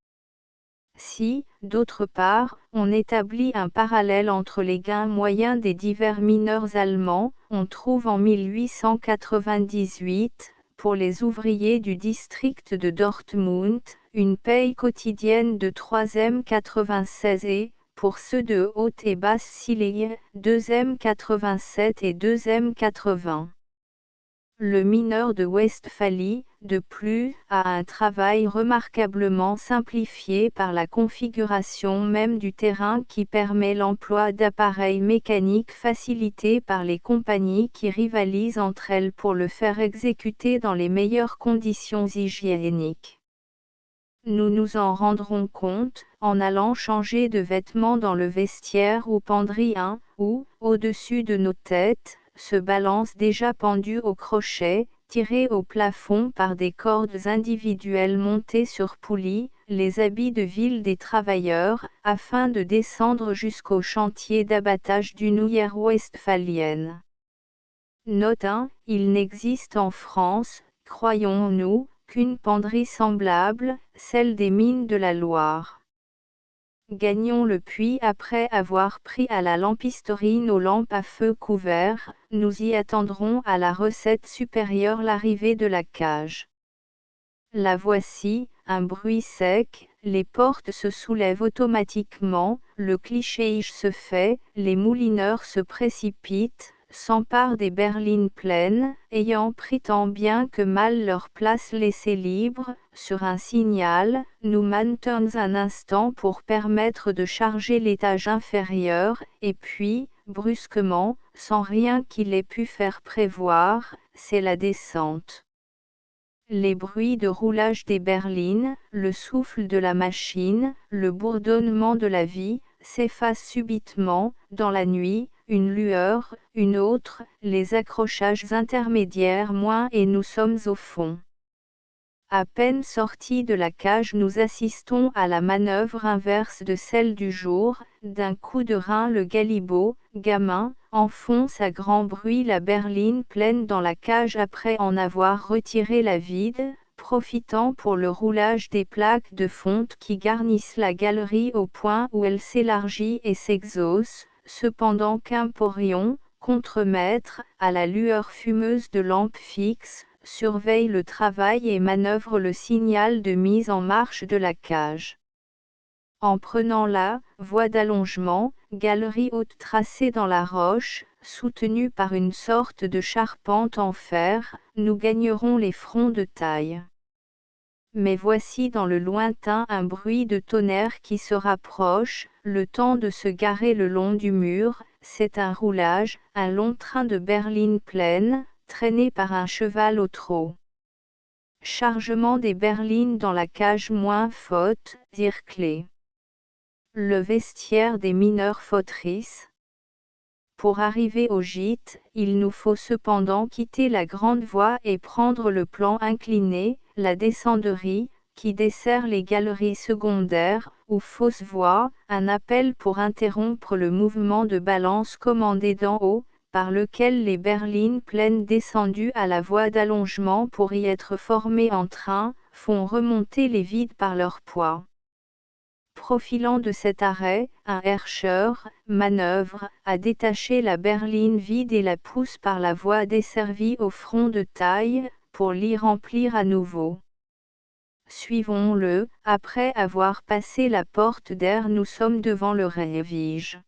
Speaker 1: Si, d'autre part, on établit un parallèle entre les gains moyens des divers mineurs allemands, on trouve en 1898, pour les ouvriers du district de Dortmund, une paye quotidienne de 3m96 et, pour ceux de haute et basse Silésie, 2m87 et 2m80. Le mineur de Westphalie, de plus, a un travail remarquablement simplifié par la configuration même du terrain qui permet l'emploi d'appareils mécaniques facilités par les compagnies qui rivalisent entre elles pour le faire exécuter dans les meilleures conditions hygiéniques. Nous nous en rendrons compte, en allant changer de vêtements dans le vestiaire ou penderie où, au-dessus de nos têtes, se balancent déjà pendus au crochet, tirés au plafond par des cordes individuelles montées sur poulies, les habits de ville des travailleurs, afin de descendre jusqu'au chantier d'abattage d'une houillère westphalienne. Note 1. Il n'existe en France, croyons-nous, qu'une penderie semblable, celle des mines de la Loire. Gagnons le puits après avoir pris à la lampisterie nos lampes à feu couvert, nous y attendrons à la recette supérieure l'arrivée de la cage. La voici, un bruit sec, les portes se soulèvent automatiquement, le cliché se fait, les moulineurs se précipitent, s'emparent des berlines pleines, ayant pris tant bien que mal leur place laissée libre, sur un signal, nous maintenons un instant pour permettre de charger l'étage inférieur, et puis, brusquement, sans rien qu'il ait pu faire prévoir, c'est la descente. Les bruits de roulage des berlines, le souffle de la machine, le bourdonnement de la vie, s'effacent subitement, dans la nuit, une lueur, une autre, les accrochages intermédiaires moins et nous sommes au fond. À peine sortis de la cage, nous assistons à la manœuvre inverse de celle du jour, d'un coup de rein le galibot, gamin, enfonce à grand bruit la berline pleine dans la cage après en avoir retiré la vide, profitant pour le roulage des plaques de fonte qui garnissent la galerie au point où elle s'élargit et s'exhausse, cependant qu'un porion, contremaître, à la lueur fumeuse de lampes fixes, surveille le travail et manœuvre le signal de mise en marche de la cage. En prenant la voie d'allongement, galerie haute tracée dans la roche, soutenue par une sorte de charpente en fer, nous gagnerons les fronts de taille. Mais voici dans le lointain un bruit de tonnerre qui se rapproche, le temps de se garer le long du mur, c'est un roulage, un long train de berlines pleines, traîné par un cheval au trot. Chargement des berlines dans la cage moins faute, dire clé. Le vestiaire des mineurs fautrices. Pour arriver au gîte, il nous faut cependant quitter la grande voie et prendre le plan incliné, la descenderie, qui dessert les galeries secondaires, ou fausses voies, un appel pour interrompre le mouvement de balance commandé d'en haut, par lequel les berlines pleines descendues à la voie d'allongement pour y être formées en train, font remonter les vides par leur poids. Profilant de cet arrêt, un herscheur manœuvre à détacher la berline vide et la pousse par la voie desservie au front de taille, pour l'y remplir à nouveau. Suivons-le, après avoir passé la porte d'air nous sommes devant le révige.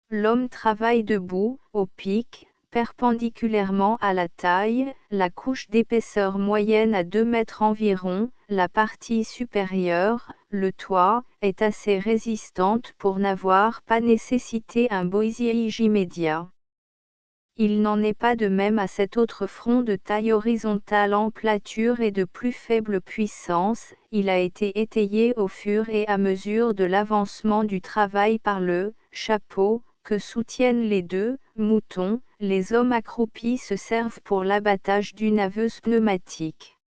Speaker 1: L'homme travaille debout, au pic, perpendiculairement à la taille, la couche d'épaisseur moyenne à 2 mètres environ, la partie supérieure, le toit, est assez résistante pour n'avoir pas nécessité un boisillage immédiat. Il n'en est pas de même à cet autre front de taille horizontale en plâture et de plus faible puissance, il a été étayé au fur et à mesure de l'avancement du travail par le chapeau, que soutiennent les deux moutons, les hommes accroupis se servent pour l'abattage d'une haveuse pneumatique.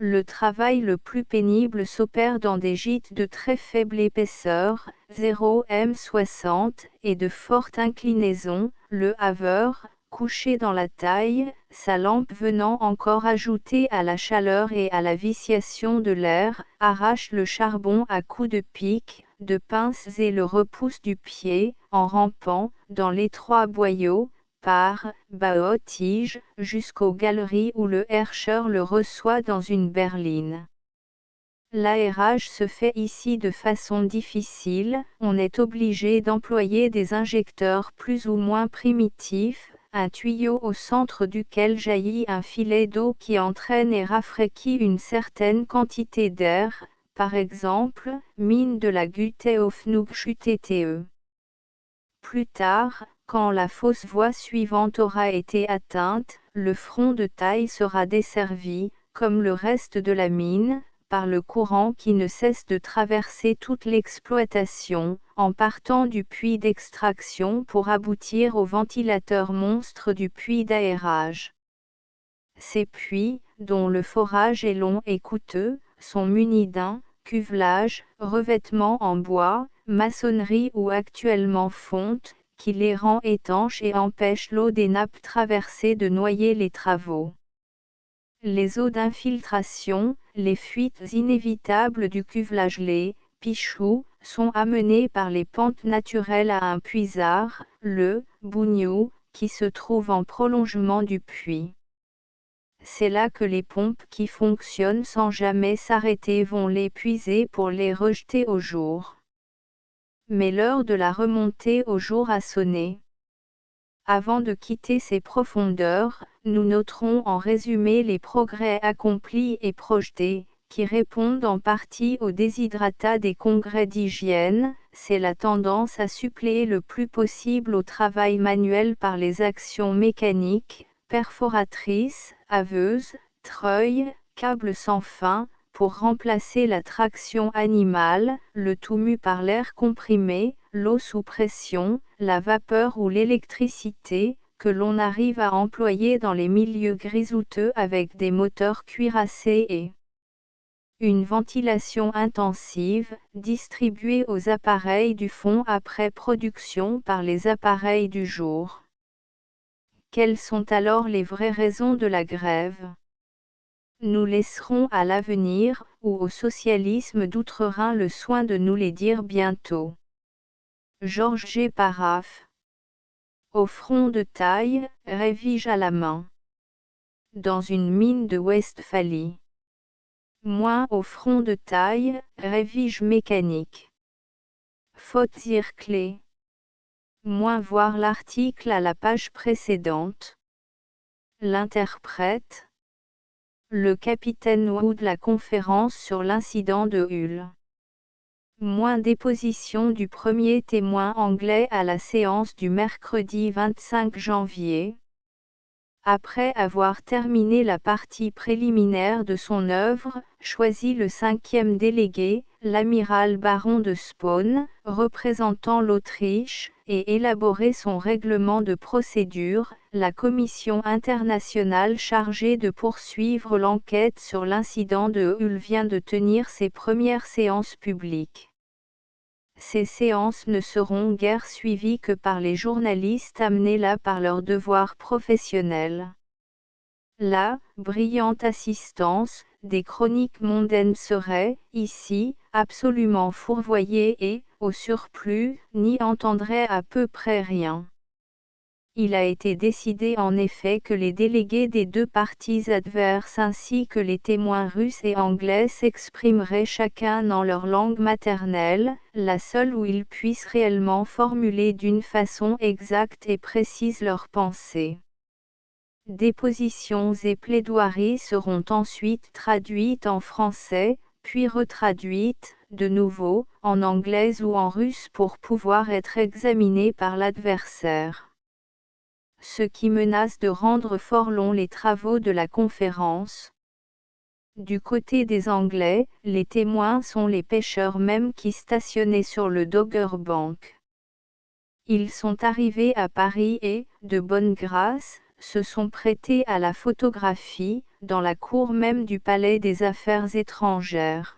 Speaker 1: Le travail le plus pénible s'opère dans des gîtes de très faible épaisseur, 0 m60, et de forte inclinaison, le haveur, couché dans la taille, sa lampe venant encore ajouter à la chaleur et à la viciation de l'air, arrache le charbon à coups de pic, de pince et le repousse du pied, en rampant, dans l'étroit boyau, par bas-tige, jusqu'aux galeries où le herscheur le reçoit dans une berline. L'aérage se fait ici de façon difficile, on est obligé d'employer des injecteurs plus ou moins primitifs, un tuyau au centre duquel jaillit un filet d'eau qui entraîne et rafraîchit une certaine quantité d'air, par exemple, mine de la Gütehoffnung. Plus tard, quand la fausse voie suivante aura été atteinte, le front de taille sera desservi, comme le reste de la mine, par le courant qui ne cesse de traverser toute l'exploitation, en partant du puits d'extraction pour aboutir au ventilateur monstre du puits d'aérage. Ces puits, dont le forage est long et coûteux, sont munis d'un cuvelage, revêtement en bois, maçonnerie ou actuellement fonte, qui les rend étanches et empêche l'eau des nappes traversées de noyer les travaux. Les eaux d'infiltration, les fuites inévitables du cuvelage les pichoux, sont amenées par les pentes naturelles à un puisard, le bougnou, qui se trouve en prolongement du puits. C'est là que les pompes qui fonctionnent sans jamais s'arrêter vont les puiser pour les rejeter au jour. Mais l'heure de la remontée au jour a sonné. Avant de quitter ces profondeurs, nous noterons en résumé les progrès accomplis et projetés, qui répondent en partie aux desiderata des congrès d'hygiène. C'est la tendance à suppléer le plus possible au travail manuel par les actions mécaniques, perforatrices, haveuses, treuils, câbles sans fin, pour remplacer la traction animale, le tout mu par l'air comprimé, l'eau sous pression, la vapeur ou l'électricité, que l'on arrive à employer dans les milieux grisoteux avec des moteurs cuirassés et une ventilation intensive, distribuée aux appareils du fond après production par les appareils du jour. Quelles sont alors les vraies raisons de la grève ? Nous laisserons à l'avenir, ou au socialisme d'outre-Rhin le soin de nous les dire bientôt. Georges G. Paraf. Au front de taille, révige à la main. Dans une mine de Westphalie. Moins au front de taille, révige mécanique. Faute clé. Moins voir l'article à la page précédente. L'interprète. Le capitaine Wood, la conférence sur l'incident de Hull. Moins déposition du premier témoin anglais à la séance du mercredi 25 janvier. Après avoir terminé la partie préliminaire de son œuvre, choisit le 5e délégué, l'amiral baron de Spaun, représentant l'Autriche, et élaboré son règlement de procédure, la commission internationale chargée de poursuivre l'enquête sur l'incident de Hull vient de tenir ses premières séances publiques. Ces séances ne seront guère suivies que par les journalistes amenés là par leur devoir professionnel. La brillante assistance des chroniques mondaines serait, ici, absolument fourvoyée et, au surplus, n'y entendrait à peu près rien. Il a été décidé en effet que les délégués des deux parties adverses ainsi que les témoins russes et anglais s'exprimeraient chacun dans leur langue maternelle, la seule où ils puissent réellement formuler d'une façon exacte et précise leurs pensées. Dépositions et plaidoiries seront ensuite traduites en français, puis retraduites, de nouveau, en anglais ou en russe pour pouvoir être examinées par l'adversaire. Ce qui menace de rendre fort longs les travaux de la conférence. Du côté des Anglais, les témoins sont les pêcheurs mêmes qui stationnaient sur le Dogger Bank. Ils sont arrivés à Paris et, de bonne grâce, se sont prêtés à la photographie, dans la cour même du Palais des Affaires étrangères.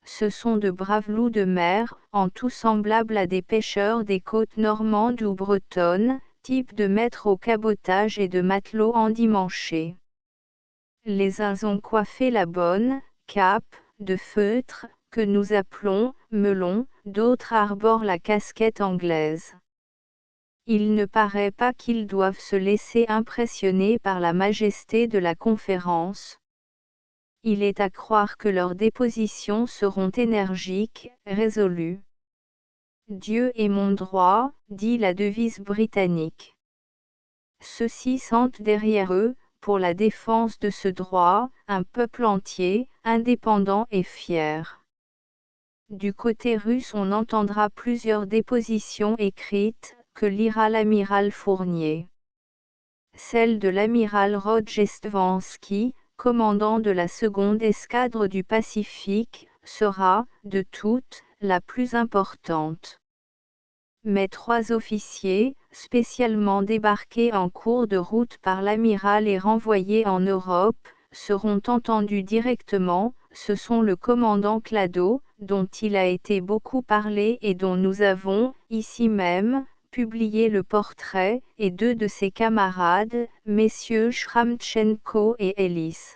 Speaker 1: Ce sont de braves loups de mer, en tout semblables à des pêcheurs des côtes normandes ou bretonnes, type de maîtres au cabotage et de matelots endimanchés. Les uns ont coiffé la bonne cape de feutre, que nous appelons melon, d'autres arborent la casquette anglaise. Il ne paraît pas qu'ils doivent se laisser impressionner par la majesté de la conférence. Il est à croire que leurs dépositions seront énergiques, résolues. Dieu est mon droit, dit la devise britannique. Ceux-ci sentent derrière eux, pour la défense de ce droit, un peuple entier, indépendant et fier. Du côté russe on entendra plusieurs dépositions écrites, que lira l'amiral Fournier. Celle de l'amiral Rodgestvansky, commandant de la seconde escadre du Pacifique, sera, de toutes, la plus importante. Mais 3 officiers, spécialement débarqués en cours de route par l'amiral et renvoyés en Europe, seront entendus directement. Ce sont le commandant Clado, dont il a été beaucoup parlé et dont nous avons, ici même, publié le portrait, et 2 de ses camarades, messieurs Shramtchenko et Ellis.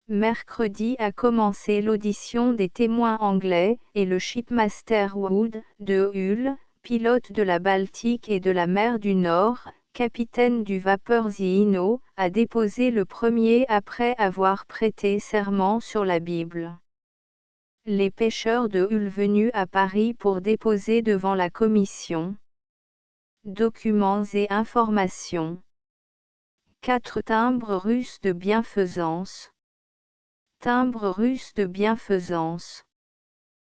Speaker 1: Mercredi a commencé l'audition des témoins anglais, et le shipmaster Wood, de Hull, pilote de la Baltique et de la mer du Nord, capitaine du vapeur The Inno, a déposé le premier après avoir prêté serment sur la Bible. Les pêcheurs de Hull venus à Paris pour déposer devant la commission. Documents et informations. 4 timbres russes de bienfaisance. Timbres russes de bienfaisance.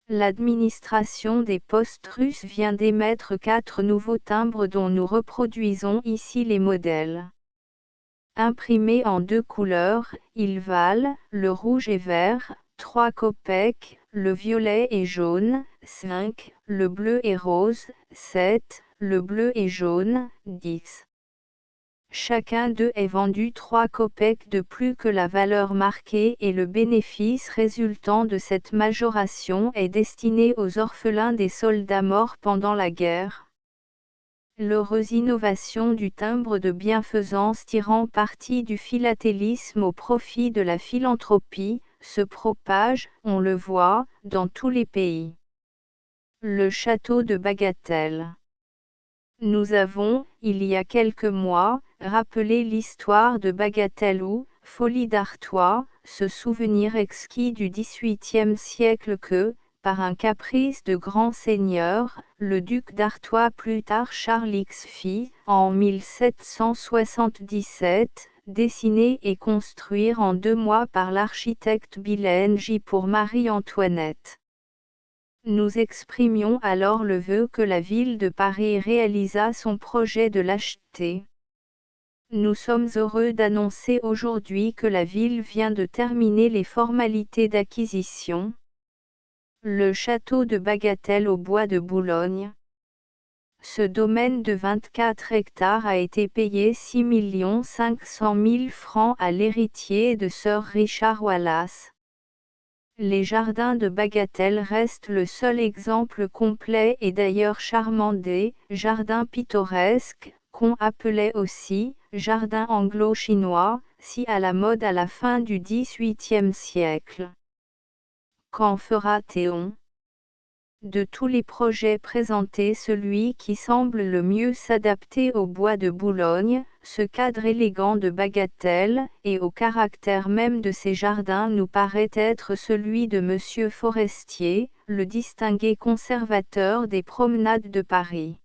Speaker 1: L'administration des postes russes vient d'émettre 4 nouveaux timbres dont nous reproduisons ici les modèles. Imprimés en 2 couleurs, ils valent, le rouge et vert, 3 kopecks, le violet et jaune, 5, le bleu et rose, 7, le bleu et jaune, 10. Chacun d'eux est vendu 3 kopecks de plus que la valeur marquée et le bénéfice résultant de cette majoration est destiné aux orphelins des soldats morts pendant la guerre. L'heureuse innovation du timbre de bienfaisance tirant parti du philatélisme au profit de la philanthropie, se propage, on le voit, dans tous les pays. Le château de Bagatelle. Nous avons, il y a quelques mois, rappelé l'histoire de Bagatelle ou, folie d'Artois, ce souvenir exquis du XVIIIe siècle que, par un caprice de grand seigneur, le duc d'Artois plus tard Charles X fit, en 1777, dessiner et construire en 2 mois par l'architecte Billen J. pour Marie-Antoinette. Nous exprimions alors le vœu que la ville de Paris réalisât son projet de l'acheter. Nous sommes heureux d'annoncer aujourd'hui que la ville vient de terminer les formalités d'acquisition. Le château de Bagatelle au bois de Boulogne. Ce domaine de 24 hectares a été payé 6 500 000 francs à l'héritier de Sir Richard Wallace. Les jardins de Bagatelle restent le seul exemple complet et d'ailleurs charmant des jardins pittoresques, qu'on appelait aussi jardins anglo-chinois, si à la mode à la fin du XVIIIe siècle. Qu'en fera Théon ? De tous les projets présentés, celui qui semble le mieux s'adapter au bois de Boulogne, ce cadre élégant de Bagatelle, et au caractère même de ces jardins nous paraît être celui de M. Forestier, le distingué conservateur des promenades de Paris.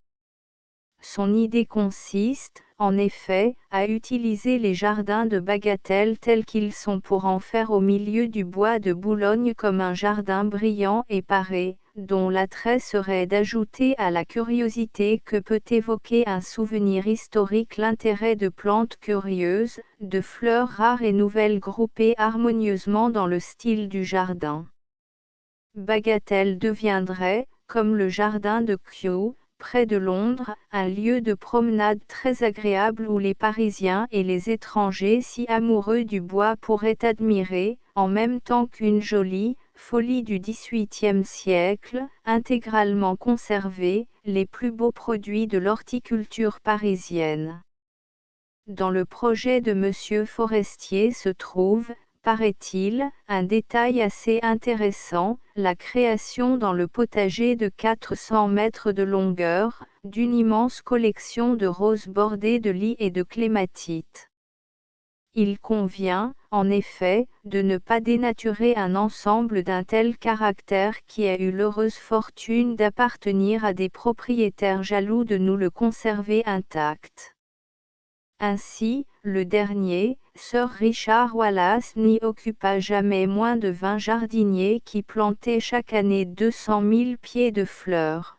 Speaker 1: Son idée consiste, en effet, à utiliser les jardins de Bagatelle tels qu'ils sont pour en faire au milieu du bois de Boulogne comme un jardin brillant et paré, dont l'attrait serait d'ajouter à la curiosité que peut évoquer un souvenir historique l'intérêt de plantes curieuses, de fleurs rares et nouvelles groupées harmonieusement dans le style du jardin. Bagatelle deviendrait, comme le jardin de Kew, près de Londres, un lieu de promenade très agréable où les Parisiens et les étrangers si amoureux du bois pourraient admirer, en même temps qu'une jolie folie du XVIIIe siècle, intégralement conservée, les plus beaux produits de l'horticulture parisienne. Dans le projet de M. Forestier se trouve, paraît-il, un détail assez intéressant, la création dans le potager de 400 mètres de longueur, d'une immense collection de roses bordées de lis et de clématites. Il convient, en effet, de ne pas dénaturer un ensemble d'un tel caractère qui a eu l'heureuse fortune d'appartenir à des propriétaires jaloux de nous le conserver intact. Ainsi, le dernier, Sir Richard Wallace n'y occupa jamais moins de 20 jardiniers qui plantaient chaque année 200 000 pieds de fleurs.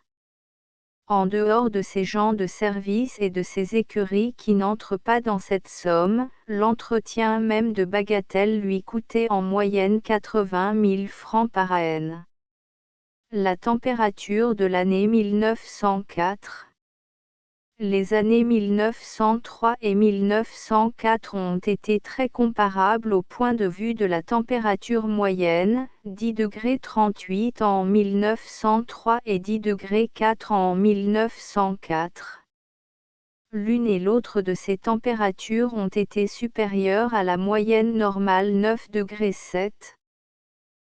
Speaker 1: En dehors de ces gens de service et de ces écuries qui n'entrent pas dans cette somme, l'entretien même de bagatelles lui coûtait en moyenne 80 000 francs par an. La température de l'année 1904. Les années 1903 et 1904 ont été très comparables au point de vue de la température moyenne, 10,38 °C en 1903 et 10,4 °C en 1904. L'une et l'autre de ces températures ont été supérieures à la moyenne normale 9,7 °C.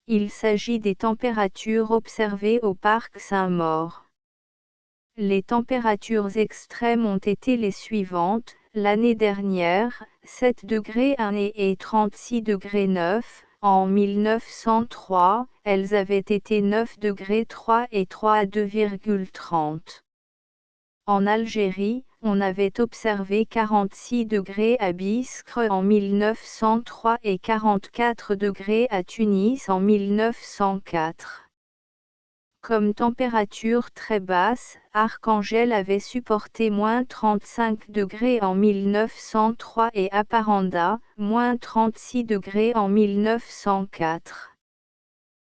Speaker 1: Il s'agit des températures observées au parc Saint-Maur. Les températures extrêmes ont été les suivantes: l'année dernière, 7,1 °C et 36,9 °C, en 1903, elles avaient été 9,3 € et 32,30 °. En Algérie, on avait observé 46 degrés à Biskre en 1903 et 44 degrés à Tunis en 1904. Comme température très basse, Archangel avait supporté -35 degrés en 1903 et Haparanda, -36 degrés en 1904.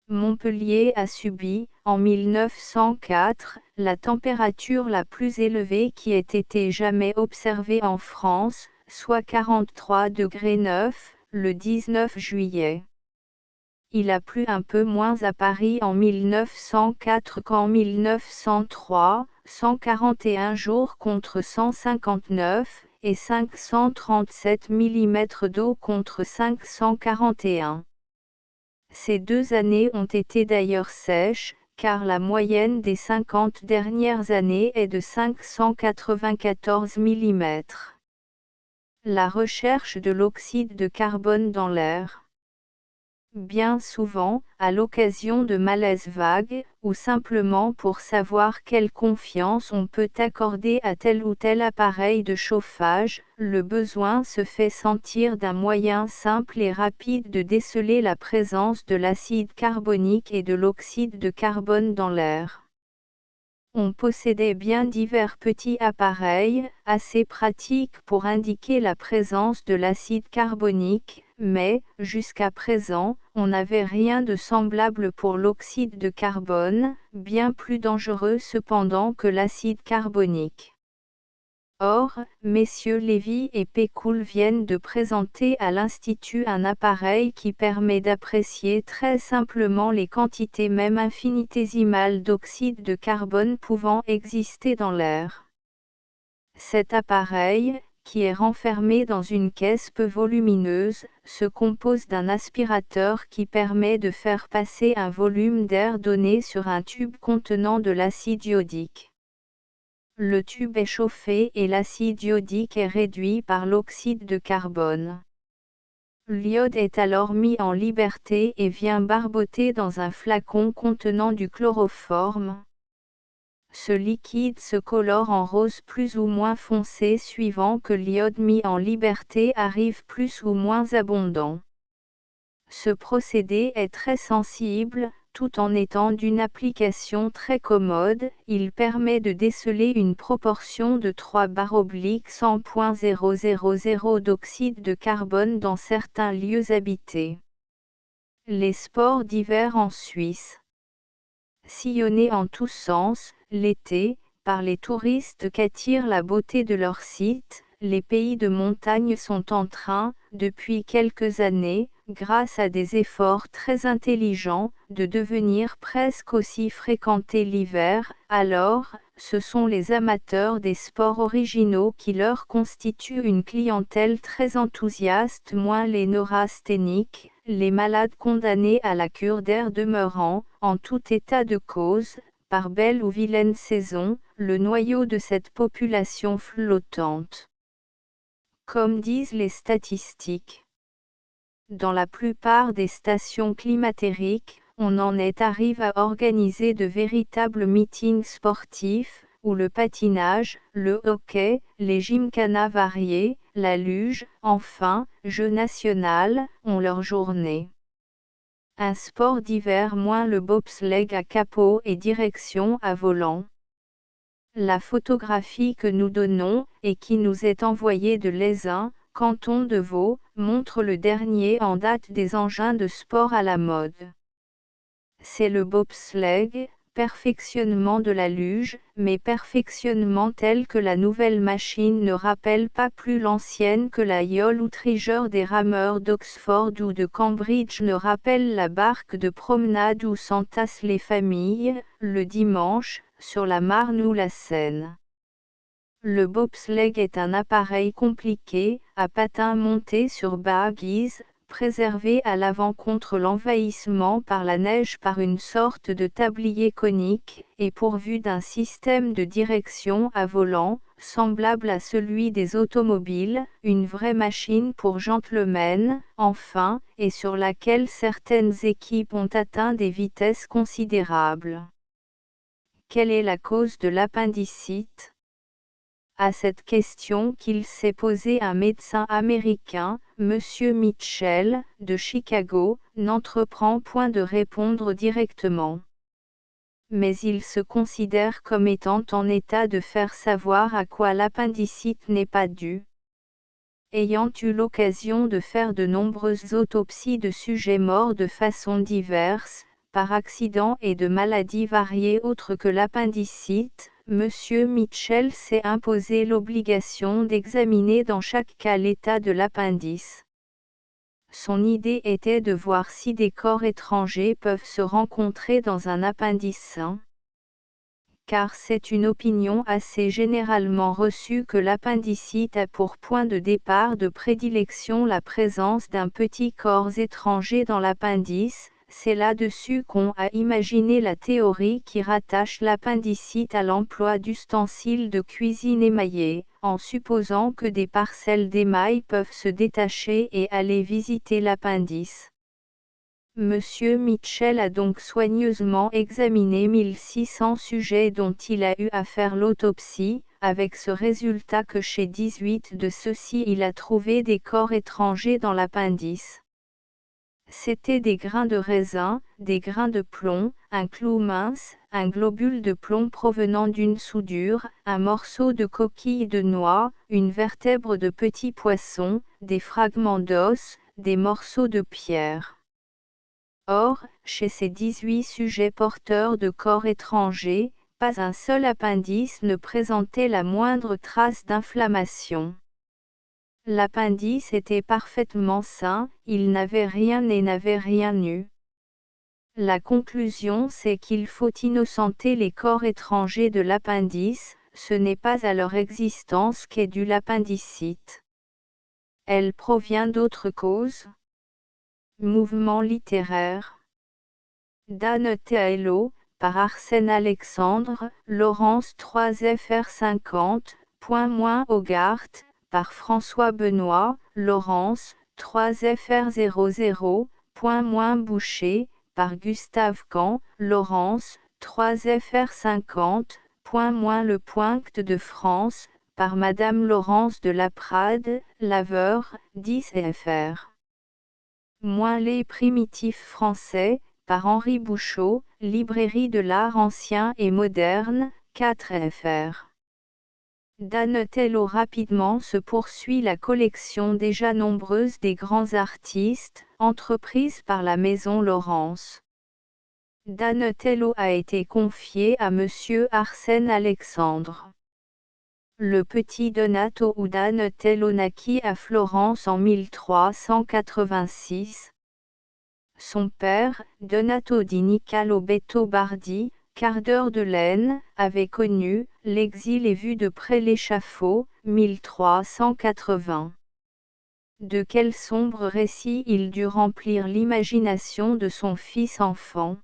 Speaker 1: Montpellier a subi, en 1904, la température la plus élevée qui ait été jamais observée en France, soit 43,9 °C, le 19 juillet. Il a plu un peu moins à Paris en 1904 qu'en 1903, 141 jours contre 159, et 537 mm d'eau contre 541. Ces 2 années ont été d'ailleurs sèches, car la moyenne des 50 dernières années est de 594 mm. La recherche de l'oxyde de carbone dans l'air. Bien souvent, à l'occasion de malaises vagues, ou simplement pour savoir quelle confiance on peut accorder à tel ou tel appareil de chauffage, le besoin se fait sentir d'un moyen simple et rapide de déceler la présence de l'acide carbonique et de l'oxyde de carbone dans l'air. On possédait bien divers petits appareils, assez pratiques pour indiquer la présence de l'acide carbonique, mais, jusqu'à présent, on n'avait rien de semblable pour l'oxyde de carbone, bien plus dangereux cependant que l'acide carbonique. Or, messieurs Lévy et Pécoul viennent de présenter à l'Institut un appareil qui permet d'apprécier très simplement les quantités même infinitésimales d'oxyde de carbone pouvant exister dans l'air. Cet appareil, qui est renfermé dans une caisse peu volumineuse, se compose d'un aspirateur qui permet de faire passer un volume d'air donné sur un tube contenant de l'acide iodique. Le tube est chauffé et l'acide iodique est réduit par l'oxyde de carbone. L'iode est alors mis en liberté et vient barboter dans un flacon contenant du chloroforme. Ce liquide se colore en rose plus ou moins foncé suivant que l'iode mis en liberté arrive plus ou moins abondant. Ce procédé est très sensible, tout en étant d'une application très commode. Il permet de déceler une proportion de 3/100.000 d'oxyde de carbone dans certains lieux habités. Les sports d'hiver en Suisse. Sillonnés en tous sens, l'été, par les touristes qu'attire la beauté de leur site, les pays de montagne sont en train, depuis quelques années, grâce à des efforts très intelligents, de devenir presque aussi fréquentés l'hiver. Alors, ce sont les amateurs des sports originaux qui leur constituent une clientèle très enthousiaste, moins les neurasthéniques, les malades condamnés à la cure d'air demeurant, en tout état de cause, par belle ou vilaine saison, le noyau de cette population flottante. Comme disent les statistiques. Dans la plupart des stations climatériques, on en arrive à organiser de véritables meetings sportifs, où le patinage, le hockey, les gymkhanas variés, la luge, enfin, jeux national, ont leur journée. Un sport d'hiver moins le bobsleigh à capot et direction à volant. La photographie que nous donnons, et qui nous est envoyée de l'Aisin, canton de Vaud, montre le dernier en date des engins de sport à la mode. C'est le bobsleigh, perfectionnement de la luge, mais perfectionnement tel que la nouvelle machine ne rappelle pas plus l'ancienne que la yole outrigeur des rameurs d'Oxford ou de Cambridge ne rappelle la barque de promenade où s'entassent les familles, le dimanche, sur la Marne ou la Seine. Le bobsleigh est un appareil compliqué, à patins montés sur buggies, préservé à l'avant contre l'envahissement par la neige par une sorte de tablier conique, et pourvu d'un système de direction à volant, semblable à celui des automobiles, une vraie machine pour gentlemen, enfin, et sur laquelle certaines équipes ont atteint des vitesses considérables. Quelle est la cause de l'appendicite ? À cette question qu'il s'est posée un médecin américain, M. Mitchell, de Chicago, n'entreprend point de répondre directement. Mais il se considère comme étant en état de faire savoir à quoi l'appendicite n'est pas dû. Ayant eu l'occasion de faire de nombreuses autopsies de sujets morts de façon diverse, par accident et de maladies variées autres que l'appendicite, M. Mitchell s'est imposé l'obligation d'examiner dans chaque cas l'état de l'appendice. Son idée était de voir si des corps étrangers peuvent se rencontrer dans un appendice sain. Car c'est une opinion assez généralement reçue que l'appendicite a pour point de départ de prédilection la présence d'un petit corps étranger dans l'appendice. C'est là-dessus qu'on a imaginé la théorie qui rattache l'appendicite à l'emploi d'ustensiles de cuisine émaillés, en supposant que des parcelles d'émail peuvent se détacher et aller visiter l'appendice. Monsieur Mitchell a donc soigneusement examiné 1600 sujets dont il a eu à faire l'autopsie, avec ce résultat que chez 18 de ceux-ci il a trouvé des corps étrangers dans l'appendice. C'étaient des grains de raisin, des grains de plomb, un clou mince, un globule de plomb provenant d'une soudure, un morceau de coquille de noix, une vertèbre de petit poisson, des fragments d'os, des morceaux de pierre. Or, chez ces 18 sujets porteurs de corps étrangers, pas un seul appendice ne présentait la moindre trace d'inflammation. L'appendice était parfaitement sain, il n'avait rien et n'avait rien eu. La conclusion c'est qu'il faut innocenter les corps étrangers de l'appendice, ce n'est pas à leur existence qu'est due l'appendicite. Elle provient d'autres causes. Mouvement littéraire. Donatello, par Arsène Alexandre, Laurence 3fr50, Hogarth, par François Benoît, Laurence, 3fr00, Boucher, par Gustave Camp, Laurence, 3fr50, Le Poinct de France, par Madame Laurence de Laprade, Laveur, 10fr. Les primitifs français, par Henri Bouchot, Librairie de l'art ancien et moderne, 4fr. Donatello rapidement se poursuit la collection déjà nombreuse des grands artistes, entreprise par la maison Laurence. Donatello a été confié à Monsieur Arsène Alexandre. Le petit Donato ou Donatello naquit à Florence en 1386. Son père, Donato di Niccolò Betto-Bardi, Cardeur de laine, avait connu l'exil et vu de près l'échafaud, 1380. De quel sombre récit il dut remplir l'imagination de son fils enfant.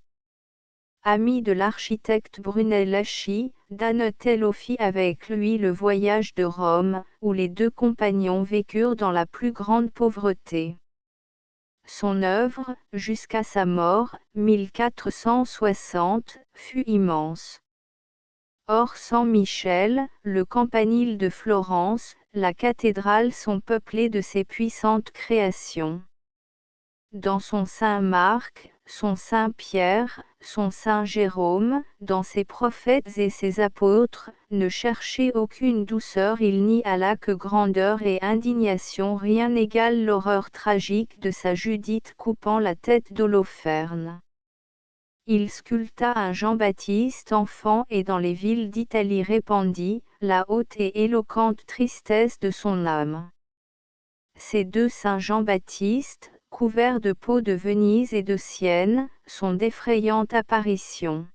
Speaker 1: Ami de l'architecte Brunelleschi, Donatello fit avec lui le voyage de Rome, où les deux compagnons vécurent dans la plus grande pauvreté. Son œuvre, jusqu'à sa mort, 1460, fut immense. Or sans Michel, le campanile de Florence, la cathédrale sont peuplées de ses puissantes créations. Dans son Saint-Marc, son saint Pierre, son saint Jérôme, dans ses prophètes et ses apôtres, ne cherchez aucune douceur, il n'y a là que grandeur et indignation, rien n'égale l'horreur tragique de sa Judith coupant la tête d'Holoferne. Il sculpta un Jean-Baptiste enfant et dans les villes d'Italie répandit la haute et éloquente tristesse de son âme. Ces deux saints Jean-Baptiste, couverts de peau de Venise et de Sienne, sont d'effrayantes apparitions.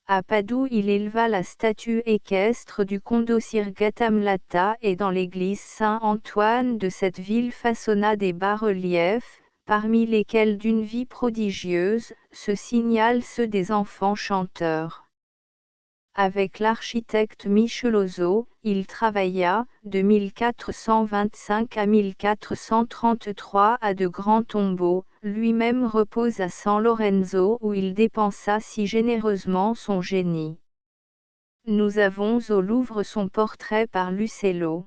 Speaker 1: À Padoue il éleva la statue équestre du Condottiere Lata et dans l'église Saint-Antoine de cette ville façonna des bas-reliefs, parmi lesquels d'une vie prodigieuse, se signalent ceux des enfants chanteurs. Avec l'architecte Michelozzo, il travailla, de 1425 à 1433 à de grands tombeaux, lui-même repose à San Lorenzo où il dépensa si généreusement son génie. Nous avons au Louvre son portrait par Lucello.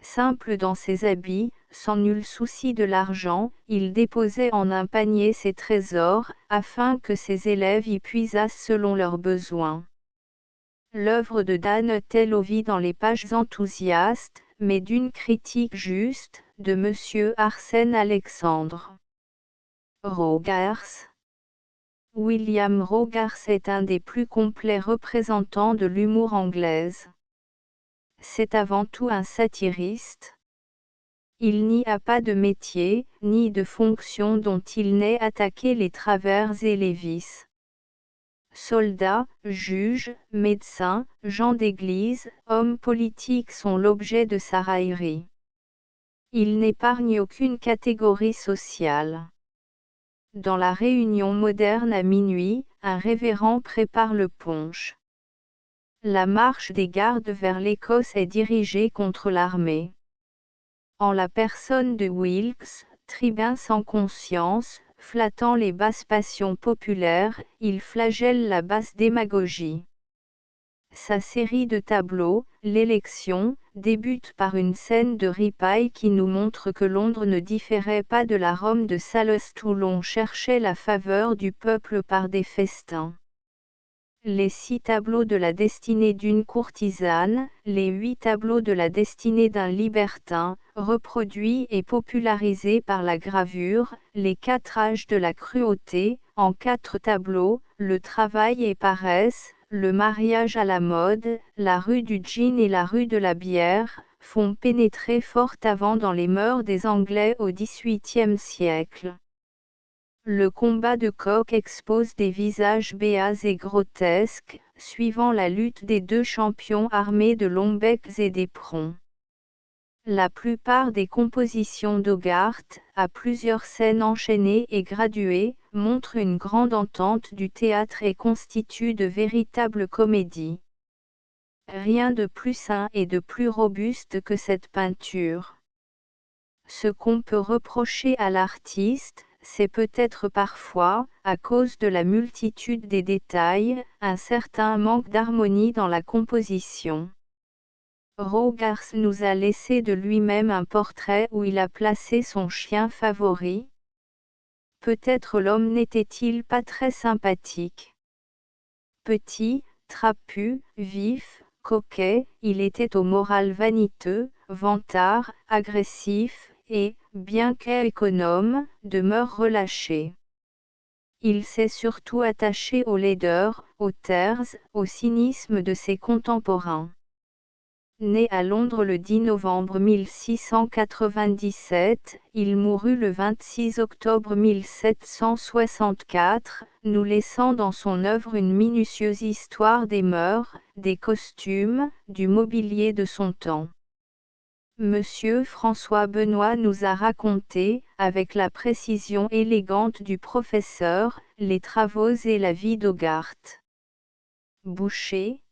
Speaker 1: Simple dans ses habits, sans nul souci de l'argent, il déposait en un panier ses trésors, afin que ses élèves y puisassent selon leurs besoins. L'œuvre de Dan Tello vit dans les pages enthousiastes, mais d'une critique juste, de M. Arsène Alexandre. Rogarce. William Rogarce est un des plus complets représentants de l'humour anglaise. C'est avant tout un satiriste. Il n'y a pas de métier, ni de fonction dont il n'ait attaqué les travers et les vices. Soldats, juges, médecins, gens d'église, hommes politiques sont l'objet de sa raillerie. Il n'épargne aucune catégorie sociale. Dans la réunion moderne à minuit, un révérend prépare le punch. La marche des gardes vers l'Écosse est dirigée contre l'armée. En la personne de Wilkes, tribun sans conscience, flattant les basses passions populaires, il flagelle la basse démagogie. Sa série de tableaux, L'élection, débute par une scène de ripaille qui nous montre que Londres ne différait pas de la Rome de Sallust où l'on cherchait la faveur du peuple par des festins. Les 6 tableaux de la destinée d'une courtisane, les 8 tableaux de la destinée d'un libertin, reproduits et popularisés par la gravure, les 4 âges de la cruauté, en 4 tableaux, le travail et paresse, le mariage à la mode, la rue du gin et la rue de la bière, font pénétrer fort avant dans les mœurs des Anglais au XVIIIe siècle. Le combat de coq expose des visages béats et grotesques, suivant la lutte des deux champions armés de longs becs et d'éperons. La plupart des compositions d'Hogarth, à plusieurs scènes enchaînées et graduées, montrent une grande entente du théâtre et constituent de véritables comédies. Rien de plus sain et de plus robuste que cette peinture. Ce qu'on peut reprocher à l'artiste, c'est peut-être parfois, à cause de la multitude des détails, un certain manque d'harmonie dans la composition. Rogarce nous a laissé de lui-même un portrait où il a placé son chien favori. Peut-être l'homme n'était-il pas très sympathique. Petit, trapu, vif, coquet, il était au moral vaniteux, vantard, agressif, et, bien qu'économe, de mœurs relâchées. Il s'est surtout attaché aux laideurs, aux terres, au cynisme de ses contemporains. Né à Londres le 10 novembre 1697, il mourut le 26 octobre 1764, nous laissant dans son œuvre une minutieuse histoire des mœurs, des costumes, du mobilier de son temps. Monsieur François Benoît nous a raconté, avec la précision élégante du professeur, les travaux et la vie d'Hogarth. Boucher.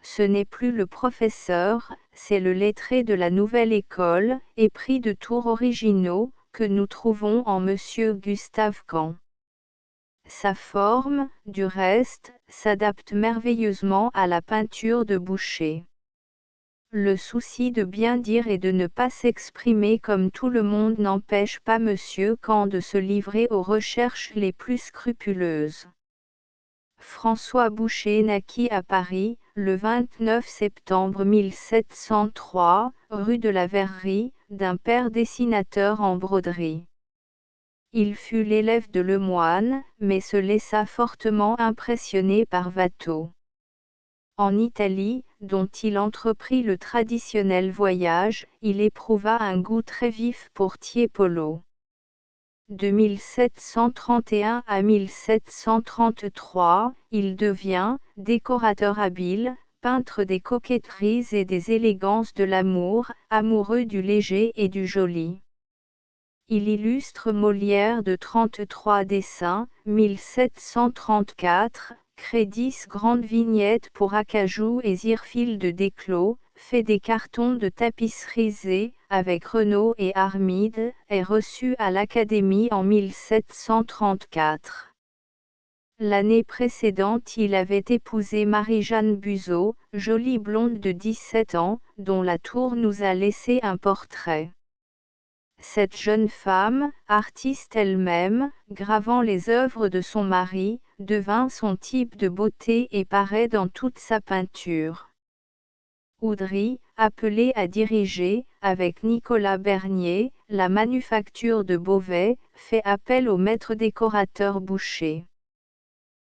Speaker 1: Ce n'est plus le professeur, c'est le lettré de la nouvelle école, épris de tours originaux, que nous trouvons en Monsieur Gustave Caen. Sa forme, du reste, s'adapte merveilleusement à la peinture de Boucher. Le souci de bien dire et de ne pas s'exprimer comme tout le monde n'empêche pas Monsieur Kant de se livrer aux recherches les plus scrupuleuses. François Boucher naquit à Paris, le 29 septembre 1703, rue de la Verrerie, d'un père dessinateur en broderie. Il fut l'élève de Lemoine, mais se laissa fortement impressionner par Watteau. En Italie, dont il entreprit le traditionnel voyage, il éprouva un goût très vif pour Tiepolo. De 1731 à 1733, il devient décorateur habile, peintre des coquetteries et des élégances de l'amour, amoureux du léger et du joli. Il illustre Molière de 33 dessins, 1734, crédit grandes vignettes pour Acajou et Zirphile de Desclos, fait des cartons de tapisseries avec Renaud et Armide, est reçu à l'Académie en 1734. L'année précédente il avait épousé Marie-Jeanne Buzot, jolie blonde de 17 ans, dont la tour nous a laissé un portrait. Cette jeune femme, artiste elle-même, gravant les œuvres de son mari, devint son type de beauté et paraît dans toute sa peinture. Oudry, appelé à diriger, avec Nicolas Bernier, la manufacture de Beauvais, fait appel au maître décorateur Boucher.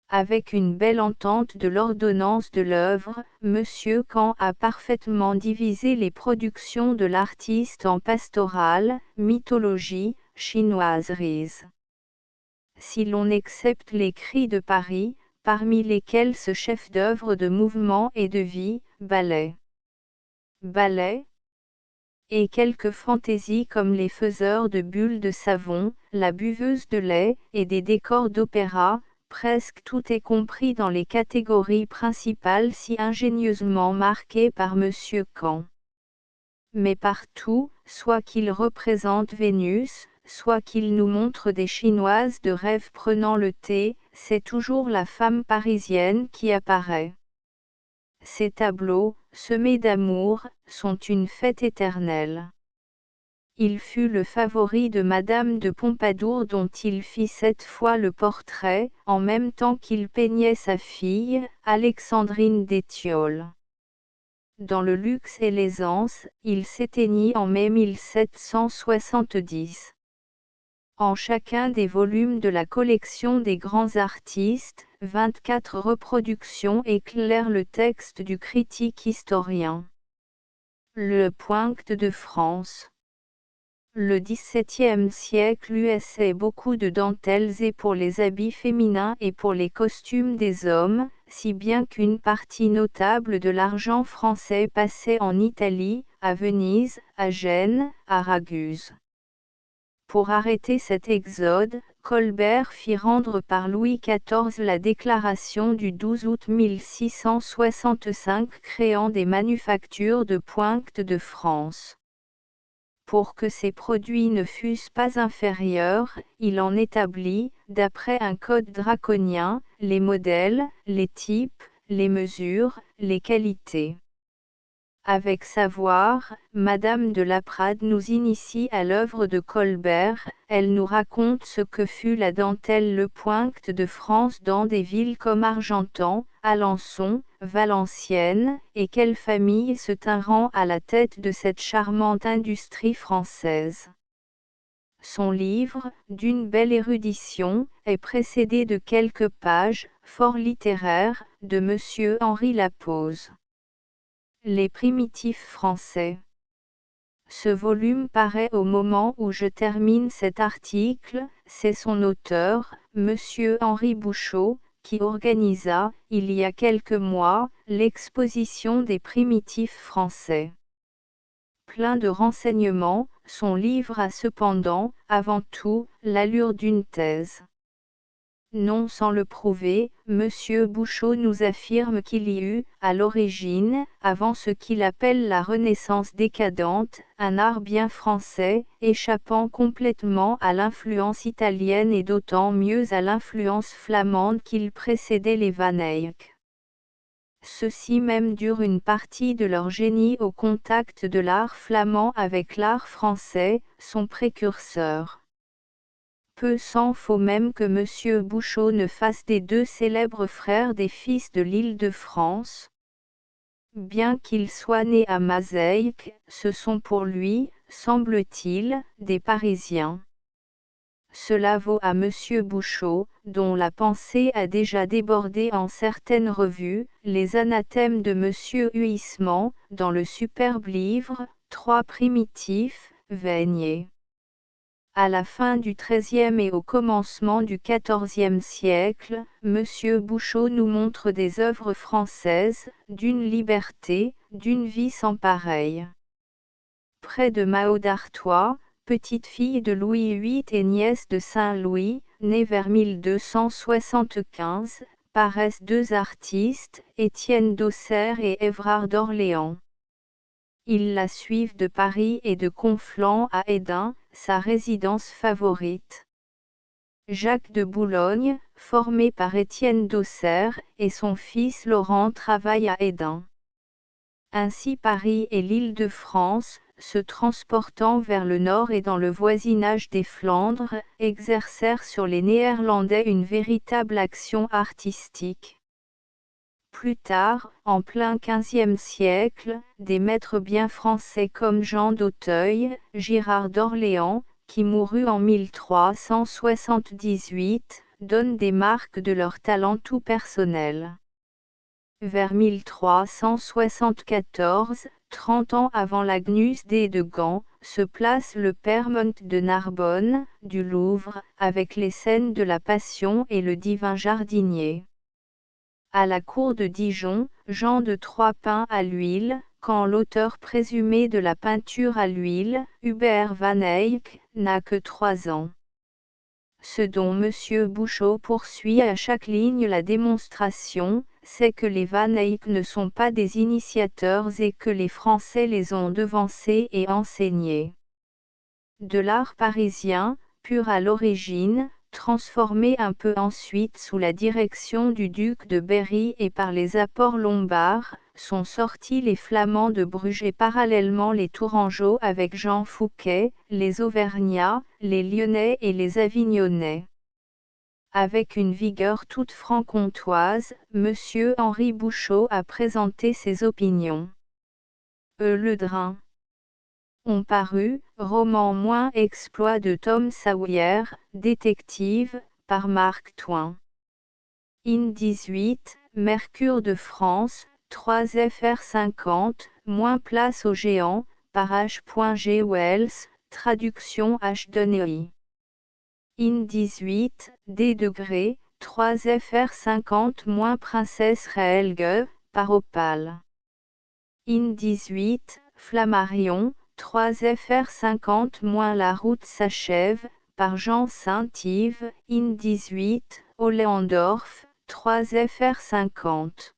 Speaker 1: Avec une belle entente de l'ordonnance de l'œuvre, Monsieur Kant a parfaitement divisé les productions de l'artiste en pastorale, mythologie, chinoiseries. Si l'on excepte les cris de Paris, parmi lesquels ce chef-d'œuvre de mouvement et de vie, ballet, et quelques fantaisies comme les faiseurs de bulles de savon, la buveuse de lait, et des décors d'opéra, presque tout est compris dans les catégories principales si ingénieusement marquées par Monsieur Kant. Mais partout, soit qu'il représente Vénus, soit qu'il nous montre des Chinoises de rêve prenant le thé, c'est toujours la femme parisienne qui apparaît. Ces tableaux, semés d'amour, sont une fête éternelle. Il fut le favori de Madame de Pompadour dont il fit 7 fois le portrait, en même temps qu'il peignait sa fille, Alexandrine d'Étiole. Dans le luxe et l'aisance, il s'éteignit en mai 1770. En chacun des volumes de la collection des grands artistes, 24 reproductions éclairent le texte du critique historien. Le Poinct de France. Le XVIIe siècle USA beaucoup de dentelles et pour les habits féminins et pour les costumes des hommes, si bien qu'une partie notable de l'argent français passait en Italie, à Venise, à Gênes, à Raguse. Pour arrêter cet exode, Colbert fit rendre par Louis XIV la déclaration du 12 août 1665 créant des manufactures de Poinct de France. Pour que ces produits ne fussent pas inférieurs, il en établit, d'après un code draconien, les modèles, les types, les mesures, les qualités. Avec savoir, Madame de Laprade nous initie à l'œuvre de Colbert, elle nous raconte ce que fut la dentelle Le Poinct de France dans des villes comme Argentan, Alençon, Valenciennes, et quelle famille se tinrent à la tête de cette charmante industrie française. Son livre, d'une belle érudition, est précédé de quelques pages, fort littéraires, de Monsieur Henri Lapose. Les primitifs français. Ce volume paraît au moment où je termine cet article, c'est son auteur, Monsieur Henri Bouchot, qui organisa, il y a quelques mois, l'exposition des primitifs français. Plein de renseignements, son livre a cependant, avant tout, l'allure d'une thèse. Non sans le prouver, Monsieur Bouchot nous affirme qu'il y eut, à l'origine, avant ce qu'il appelle la Renaissance décadente, un art bien français, échappant complètement à l'influence italienne et d'autant mieux à l'influence flamande qu'il précédait les Van Eyck. Ceux-ci même durent une partie de leur génie au contact de l'art flamand avec l'art français, son précurseur. Peu s'en faut même que M. Bouchot ne fasse des deux célèbres frères des fils de l'Île-de-France. Bien qu'ils soient nés à Maaseik, ce sont pour lui, semble-t-il, des Parisiens. Cela vaut à M. Bouchot, dont la pensée a déjà débordé en certaines revues, les anathèmes de M. Huysmans, dans le superbe livre, 3 primitifs, Vaigné. À la fin du XIIIe et au commencement du XIVe siècle, M. Bouchot nous montre des œuvres françaises, d'une liberté, d'une vie sans pareille. Près de Mao d'Artois, petite-fille de Louis VIII et nièce de Saint-Louis, née vers 1275, paraissent deux artistes, Étienne d'Auxerre et Évrard d'Orléans. Ils la suivent de Paris et de Conflans à Hesdin, sa résidence favorite. Jacques de Boulogne, formé par Étienne d'Auxerre, et son fils Laurent travaillent à Hesdin. Ainsi Paris et l'Île-de-France, se transportant vers le nord et dans le voisinage des Flandres, exercèrent sur les Néerlandais une véritable action artistique. Plus tard, en plein XVe siècle, des maîtres bien français comme Jean d'Auteuil, Girard d'Orléans, qui mourut en 1378, donnent des marques de leur talent tout personnel. Vers 1374, 30 ans avant l'Agnus Dei de Gand, se place le Père-Monte de Narbonne, du Louvre, avec les scènes de la Passion et le divin jardinier. À la cour de Dijon, Jean de Troyes peint à l'huile, quand l'auteur présumé de la peinture à l'huile, Hubert van Eyck, n'a que 3 ans. Ce dont M. Bouchot poursuit à chaque ligne la démonstration, c'est que les Van Eyck ne sont pas des initiateurs et que les Français les ont devancés et enseignés. De l'art parisien, pur à l'origine, transformé un peu ensuite sous la direction du duc de Berry et par les apports lombards, sont sortis les Flamands de Bruges et parallèlement les Tourangeaux avec Jean Fouquet, les Auvergnats, les Lyonnais et les Avignonnais. Avec une vigueur toute franc-comtoise, M. Henri Bouchot a présenté ses opinions. Le Drin. Ont paru, roman moins exploit de Tom Sawyer, détective, par Mark Twain. In 18, Mercure de France, 3 fr 50, moins place aux géants, par H.G. Wells, traduction H. Donnelly. In 18, D. 3 fr 50 moins Princesse Helge, par Opale. In 18, Flammarion, 3 fr 50 moins La route s'achève, par Jean Saint-Yves, in 18, Ollendorff, 3 fr 50.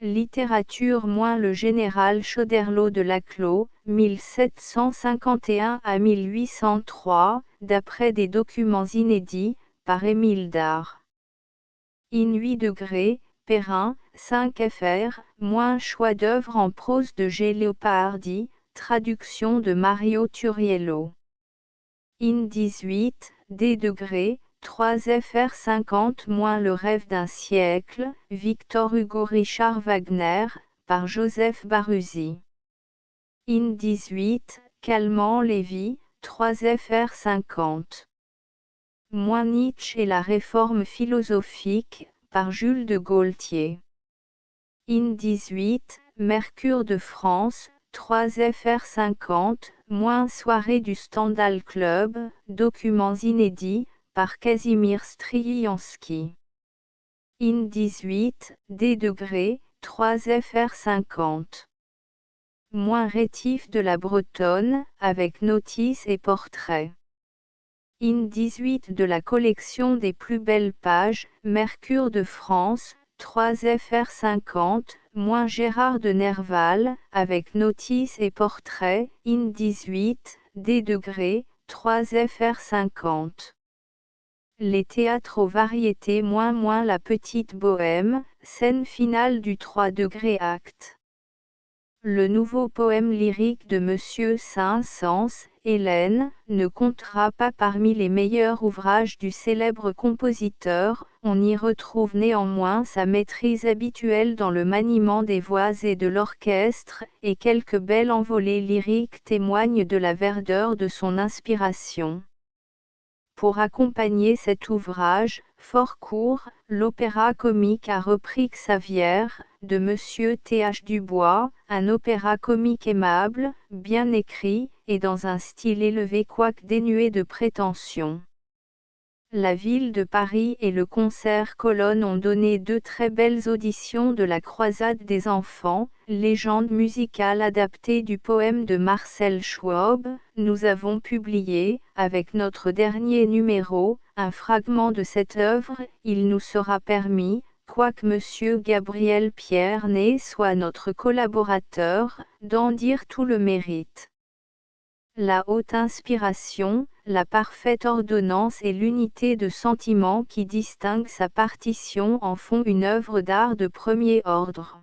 Speaker 1: Littérature moins le général Choderlos de Laclos, 1751 à 1803, d'après des documents inédits, par Émile Dard. In 8 Perrin, 5 fr, moins choix d'œuvres en prose de G. Leopardi, traduction de Mario Turiello. In 18, D. 3 fr 50 moins Le rêve d'un siècle, Victor Hugo Richard Wagner, par Joseph Baruzzi. In 18, Calment Lévy, 3 fr 50. Moins Nietzsche et la réforme philosophique, par Jules de Gaultier. In 18, Mercure de France, 3 fr 50, moins Soirée du Stendhal Club, documents inédits, par Casimir Stryianski. In 18, D. 3 fr 50. Moins Rétif de la Bretonne, avec notices et portraits. In 18 de la collection des plus belles pages, Mercure de France, 3 fr 50, moins Gérard de Nerval, avec notices et portraits, in 18, D. 3 fr 50. Les théâtres aux variétés moins La Petite Bohème, scène finale du 3 degrés acte. Le nouveau poème lyrique de Monsieur Saint-Saëns, Hélène, ne comptera pas parmi les meilleurs ouvrages du célèbre compositeur, on y retrouve néanmoins sa maîtrise habituelle dans le maniement des voix et de l'orchestre, et quelques belles envolées lyriques témoignent de la verdeur de son inspiration. Pour accompagner cet ouvrage, fort court, l'opéra comique a repris Xavière, de Monsieur Th. Dubois, un opéra comique aimable, bien écrit, et dans un style élevé quoique dénué de prétention. La ville de Paris et le concert Colonne ont donné deux très belles auditions de La Croisade des enfants, légende musicale adaptée du poème de Marcel Schwob. Nous avons publié, avec notre dernier numéro, un fragment de cette œuvre. Il nous sera permis, quoique M. Gabriel Pierné soit notre collaborateur, d'en dire tout le mérite. La haute inspiration, la parfaite ordonnance et l'unité de sentiment qui distinguent sa partition en font une œuvre d'art de premier ordre.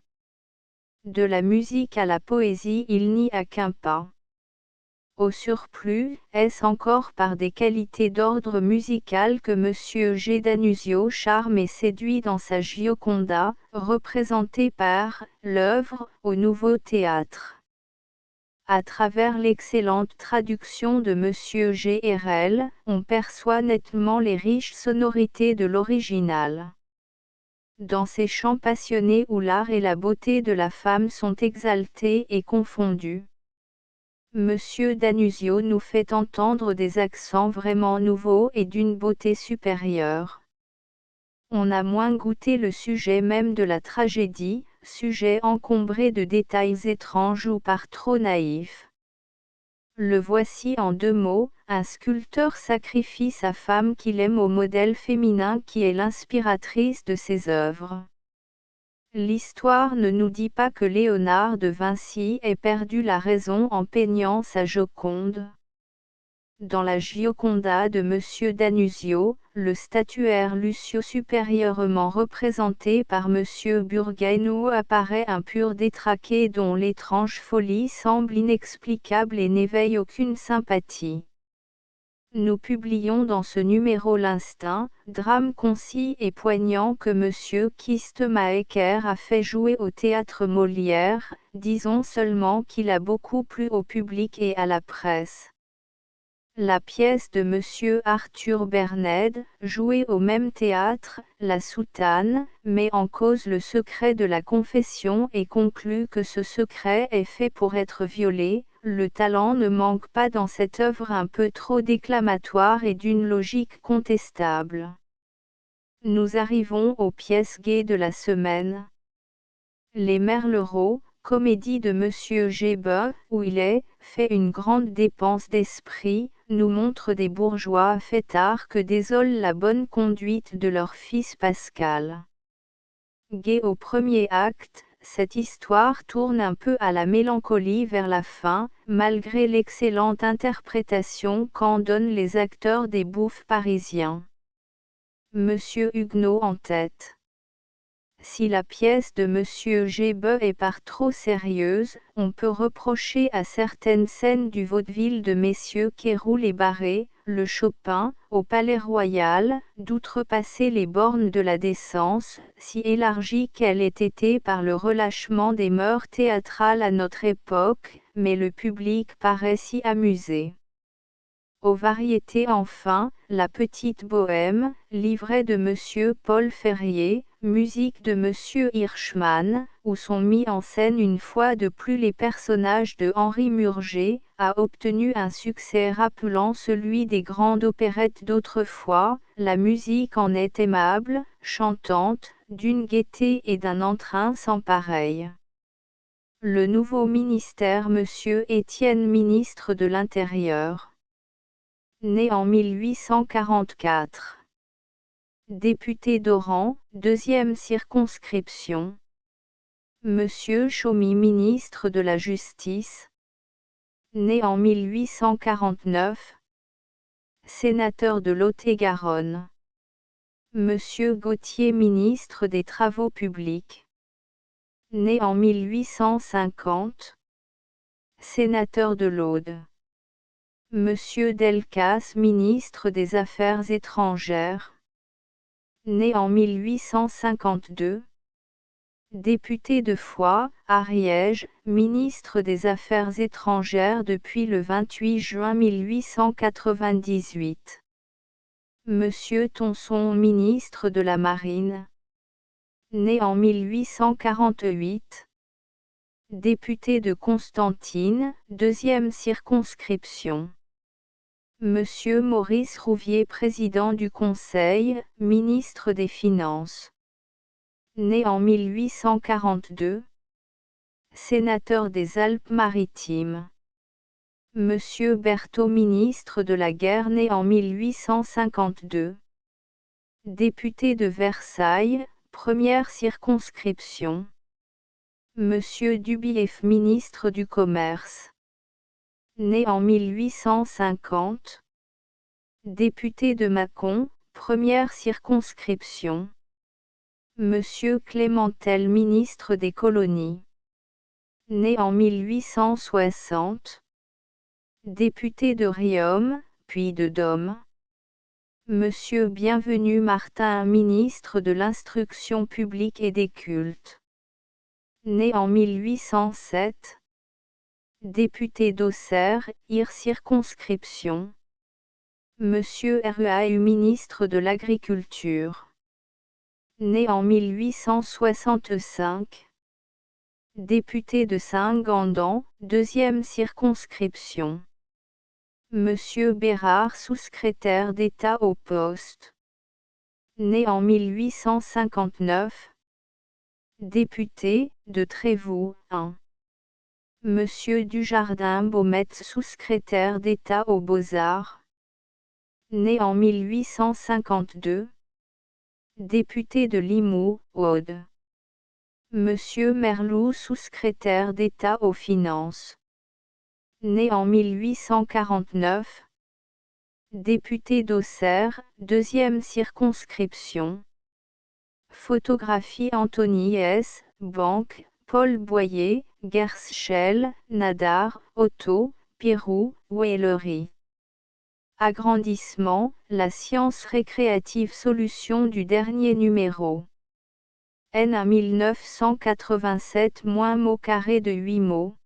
Speaker 1: De la musique à la poésie il n'y a qu'un pas. Au surplus, est-ce encore par des qualités d'ordre musical que M. G. Danusio charme et séduit dans sa Gioconda, représentée par l'œuvre au Nouveau Théâtre. À travers l'excellente traduction de M. G.R.L., on perçoit nettement les riches sonorités de l'original. Dans ces chants passionnés où l'art et la beauté de la femme sont exaltés et confondus, M. Danusio nous fait entendre des accents vraiment nouveaux et d'une beauté supérieure. On a moins goûté le sujet même de la tragédie, sujet encombré de détails étranges ou par trop naïfs. Le voici en deux mots, un sculpteur sacrifie sa femme qu'il aime au modèle féminin qui est l'inspiratrice de ses œuvres. L'histoire ne nous dit pas que Léonard de Vinci ait perdu la raison en peignant sa Joconde. Dans la Gioconda de M. Danusio, le statuaire Lucio supérieurement représenté par M. Burgaino apparaît un pur détraqué dont l'étrange folie semble inexplicable et n'éveille aucune sympathie. Nous publions dans ce numéro L'Instinct, drame concis et poignant que M. Kistemaeker a fait jouer au théâtre Molière, disons seulement qu'il a beaucoup plu au public et à la presse. La pièce de M. Arthur Berned, jouée au même théâtre, La Soutane, met en cause le secret de la confession et conclut que ce secret est fait pour être violé. Le talent ne manque pas dans cette œuvre un peu trop déclamatoire et d'une logique contestable. Nous arrivons aux pièces gaies de la semaine. Les Merlereaux, comédie de M. Gébin, où il est fait une grande dépense d'esprit, nous montre des bourgeois fêtards que désole la bonne conduite de leur fils Pascal. Gai au premier acte, cette histoire tourne un peu à la mélancolie vers la fin, malgré l'excellente interprétation qu'en donnent les acteurs des bouffes parisiens. Monsieur Huguenot en tête. Si la pièce de M. Gébin est par trop sérieuse, on peut reprocher à certaines scènes du vaudeville de messieurs Kéroul et Barré, le Chopin, au Palais Royal, d'outrepasser les bornes de la décence, si élargie qu'elle ait été par le relâchement des mœurs théâtrales à notre époque, mais le public paraît s'y amuser. Aux variétés enfin, La Petite Bohème, livret de M. Paul Ferrier, musique de M. Hirschman, où sont mis en scène une fois de plus les personnages de Henri Murger, a obtenu un succès rappelant celui des grandes opérettes d'autrefois. La musique en est aimable, chantante, d'une gaieté et d'un entrain sans pareil. Le nouveau ministère M. Étienne ministre de l'Intérieur. Né en 1844. Député d'Oran, 2e circonscription. Monsieur Chaumy ministre de la Justice. Né en 1849. Sénateur de Lot-et-Garonne. Monsieur Gauthier ministre des Travaux publics. Né en 1850. Sénateur de l'Aude. Monsieur Delcasse ministre des Affaires étrangères. Né en 1852. Député de Foix, Ariège, ministre des Affaires étrangères depuis le 28 juin 1898. Monsieur Tonson ministre de la Marine. Né en 1848. Député de Constantine, deuxième circonscription. Monsieur Maurice Rouvier président du Conseil, ministre des Finances. Né en 1842. Sénateur des Alpes-Maritimes. Monsieur Berthaud ministre de la Guerre né en 1852. Député de Versailles, première circonscription. Monsieur Dubief ministre du Commerce. Né en 1850. Député de Mâcon, première circonscription. Monsieur Clémentel ministre des Colonies. Né en 1860. Député de Riom, puis de Dôme. Monsieur Bienvenu Martin ministre de l'Instruction publique et des cultes. Né en 1807. Député d'Auxerre, ir circonscription. Monsieur Ruau ministre de l'Agriculture. Né en 1865. Député de Saint-Gandan, deuxième circonscription. Monsieur Bérard sous-secrétaire d'État au poste. Né en 1859. Député, de Trévoux, 1. Monsieur Dujardin Baumettes sous-secrétaire d'État aux Beaux-Arts. Né en 1852. Député de Limoux, Aude. Monsieur Merlou sous-secrétaire d'État aux Finances. Né en 1849. Député d'Auxerre, deuxième circonscription. Photographie Anthony S., Banque, Paul Boyer, Gerschel, Nadar, Otto, Pirou, Weylery. Agrandissement, la science récréative solution du dernier numéro. N à 1987 mots carré de 8 mots.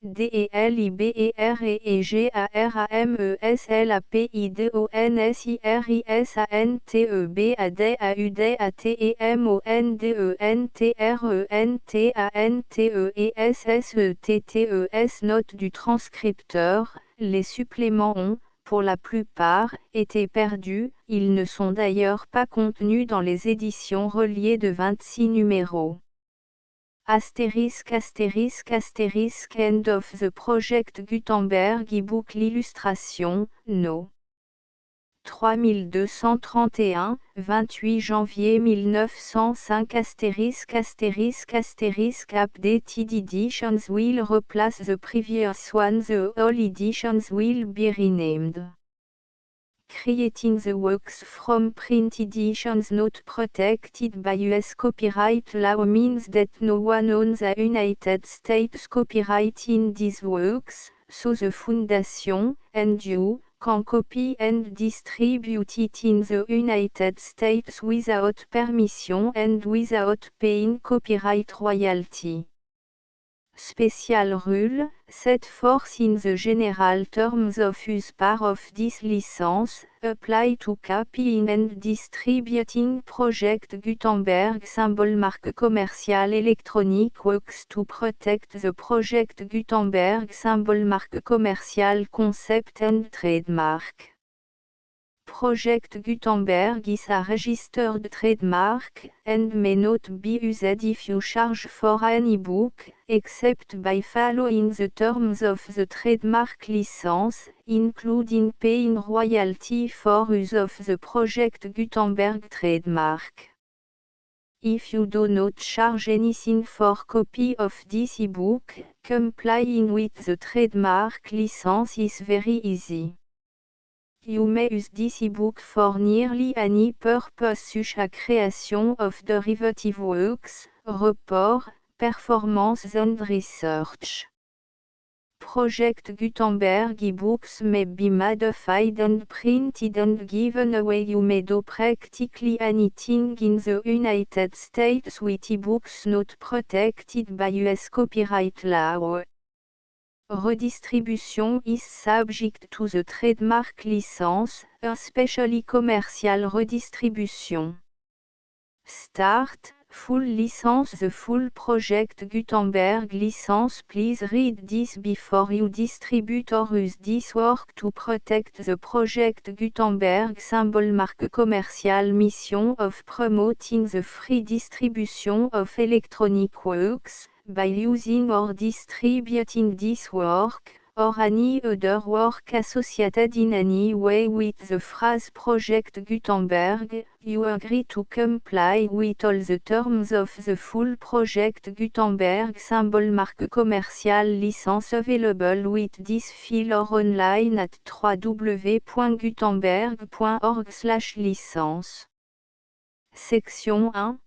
Speaker 1: DELIBERAGEARAMESLAPIDONSIRISANTEBADEAUDATEMONDEUNTERENTEANTERENTEANTES. Les suppléments ont, pour la plupart, été perdus, ils ne sont d'ailleurs pas contenus dans les éditions reliées de 26 numéros. End of the Project Gutenberg ebook l'illustration, No. 3231, 28 janvier 1905 Updated editions will replace the previous ones. The all editions will be renamed. Creating the works from print editions not protected by US copyright law means that no one owns the United States copyright in these works, so the Foundation, and you, can copy and distribute it in the United States without permission and without paying copyright royalty. Special rule, set forth in the general terms of use part of this license, apply to copying and distributing Project Gutenberg symbol marque commercial electronic works to protect the Project Gutenberg symbol marque commercial concept and trademark. Project Gutenberg is a registered trademark, and may not be used if you charge for an ebook, except by following the terms of the trademark license, including paying royalty for use of the Project Gutenberg trademark. If you do not charge anything for copy of this ebook, complying with the trademark license is very easy. You may use this ebook for nearly any purpose such as creation of derivative works, report, performance and research. Project Gutenberg ebooks may be modified and printed and given away. You may do practically anything in the United States with ebooks not protected by US copyright law. Redistribution is subject to the trademark license, especially commercial redistribution. Start, full license. The full Project Gutenberg license. Please read this before you distribute or use this work to protect the Project Gutenberg symbol marque commercial mission of promoting the free distribution of electronic works, by using or distributing this work, or any other work associated in any way with the phrase Project Gutenberg. You agree to comply with all the terms of the full Project Gutenberg symbol marque commercial license available with this file or online at www.gutenberg.org/licence. Section 1.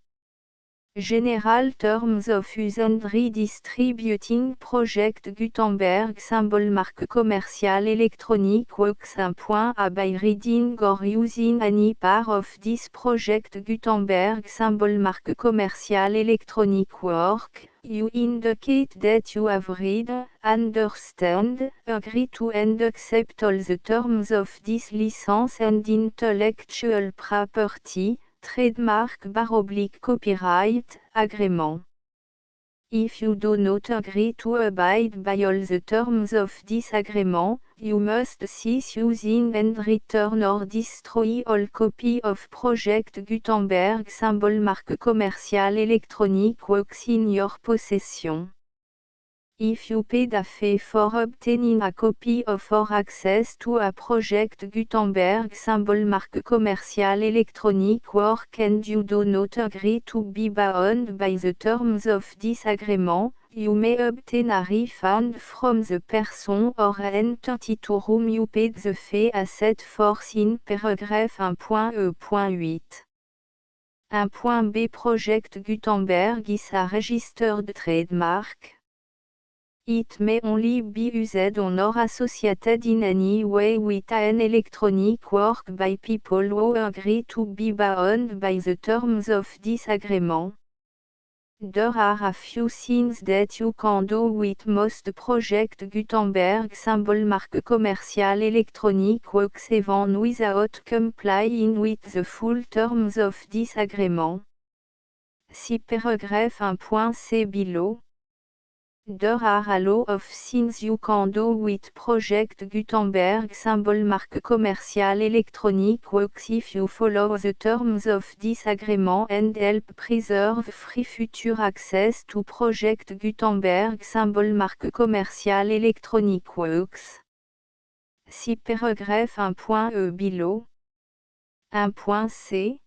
Speaker 1: General Terms of Use and Redistributing Project Gutenberg symbol marque commercial electronic works. 1.a By reading or using any part of this Project Gutenberg symbol marque commercial electronic work, you indicate that you have read, understand, agree to and accept all the terms of this license and intellectual property, trademark / copyright, agreement. If you do not agree to abide by all the terms of this agreement, you must cease using and return or destroy all copy of Project Gutenberg symbol marque commercial electronic works in your possession. If you paid a fee for obtaining a copy of or access to a Project Gutenberg symbol marque commercial electronic work and you do not agree to be bound by the terms of this agreement, you may obtain a refund from the person or entity to whom you paid the fee as set forth in paragraph 1.e.8. 1.b Project Gutenberg is a registered trademark. It may only be used on or associated in any way with an electronic work by people who agree to be bound by the terms of this agreement. There are a few things that you can do with most Project Gutenberg symbol marque commercial electronic works even without complying with the full terms of this agreement. See paragraph 1.c below. There are a lot of things you can do with Project Gutenberg symbol marque commercial electronic works if you follow the terms of this agreement and help preserve free future access to Project Gutenberg symbol marque commercial electronic works. See paragraph 1.e below. 1.c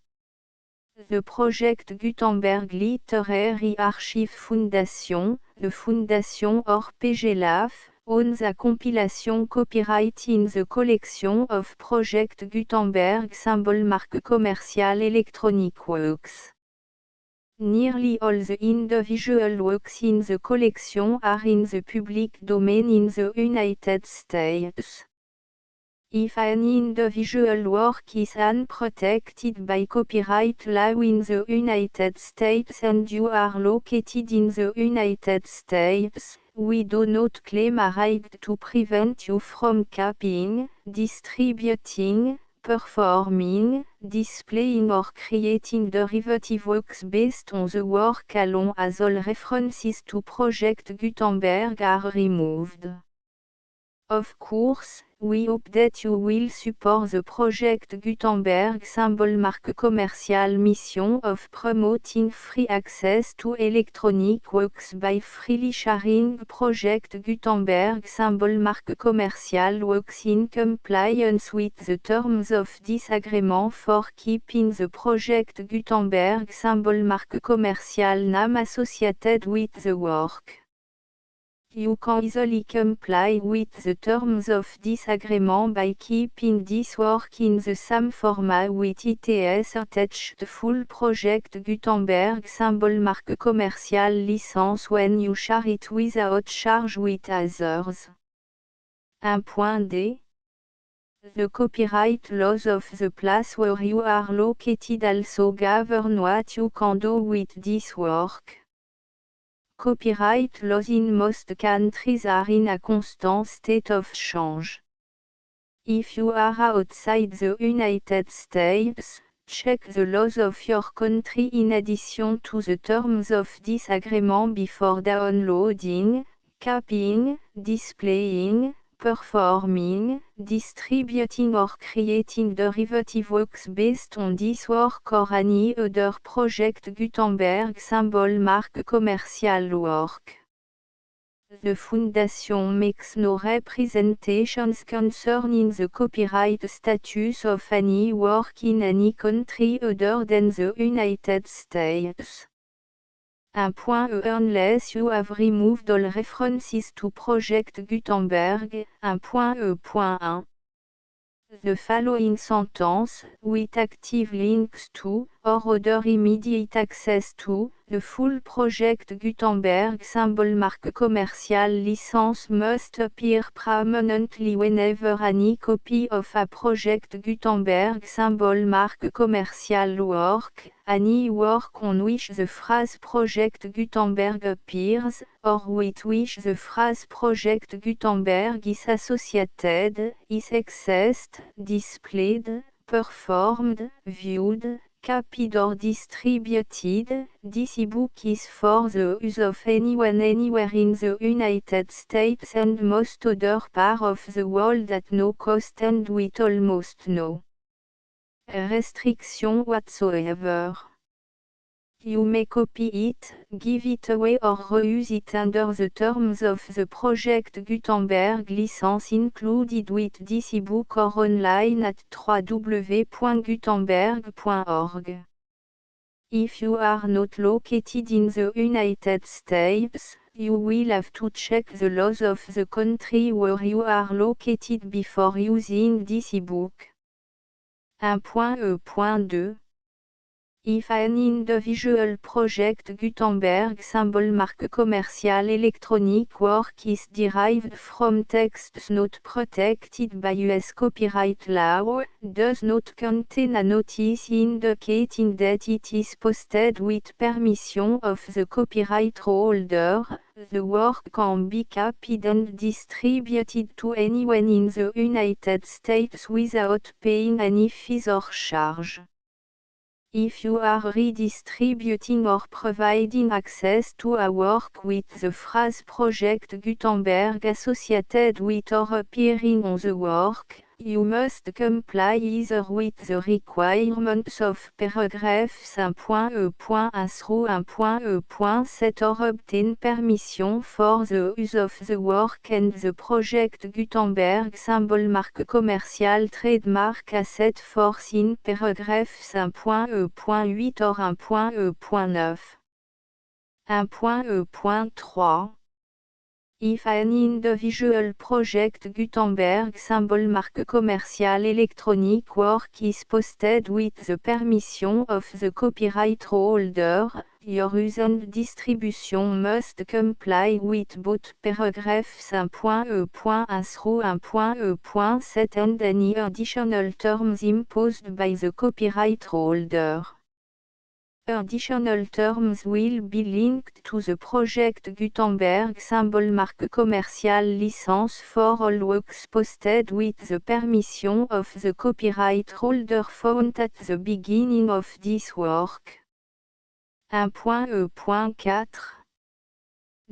Speaker 1: The Project Gutenberg Literary Archive Foundation, the Foundation or PGLAF, owns a compilation copyright in the collection of Project Gutenberg symbol marque commercial electronic works. Nearly all the individual works in the collection are in the public domain in the United States. If an individual work is unprotected by copyright law in the United States and you are located in the United States, we do not claim a right to prevent you from copying, distributing, performing, displaying or creating derivative works based on the work alone as all references to Project Gutenberg are removed. Of course, we hope that you will support the Project Gutenberg symbol marque commercial mission of promoting free access to electronic works by freely sharing Project Gutenberg symbol marque commercial works in compliance with the terms of this agreement for keeping the Project Gutenberg symbol marque commercial name associated with the work. You can easily comply with the terms of this agreement by keeping this work in the same format with ITS attached full project Gutenberg symbol marque commerciale licence when you share it without charge with others. 1.d. The copyright laws of the place where you are located also govern what you can do with this work. Copyright laws in most countries are in a constant state of change. If you are outside the United States, check the laws of your country in addition to the terms of this agreement before downloading, copying, displaying, performing, distributing or creating derivative works based on this work or any other project Gutenberg symbol marque commercial work. The Foundation makes no representations concerning the copyright status of any work in any country other than the United States. 1.e Unless you have removed all references to Project Gutenberg. 1.e.1 The following sentence, with active links to, or other immediate access to, the full Project Gutenberg symbol marque commercial license must appear prominently whenever any copy of a Project Gutenberg symbol marque commercial work, any work on which the phrase Project Gutenberg appears, or with which the phrase Project Gutenberg is associated, is accessed, displayed, performed, viewed, copied or distributed. This ebook is for the use of anyone anywhere in the United States and most other parts of the world at no cost and with almost no restriction whatsoever. You may copy it, give it away or reuse it under the terms of the Project Gutenberg license included with this ebook or online at www.gutenberg.org. If you are not located in the United States, you will have to check the laws of the country where you are located before using this ebook. 1.e.2 If an individual Project Gutenberg symbol marque commercial electronic work is derived from texts not protected by US copyright law, does not contain a notice indicating that it is posted with permission of the copyright holder, the work can be copied and distributed to anyone in the United States without paying any fees or charge. If you are redistributing or providing access to a work with the phrase Project Gutenberg associated with or appearing on the work, you must comply either with the requirements of paragraphs 1.e.1 through 1.e.7 or obtain permission for the use of the work and the Project Gutenberg symbol marque commercial trademark asset force in paragraphs 1.e.8 or 1.e.9. 1.e.3 If an individual Project Gutenberg symbol marque commercial electronic work is posted with the permission of the copyright holder, your use and distribution must comply with both paragraphs 1.e.1 through 1.e.7 and any additional terms imposed by the copyright holder. Additional terms will be linked to the Project Gutenberg symbol marque commercial license for all works posted with the permission of the copyright holder found at the beginning of this work. 1.e.4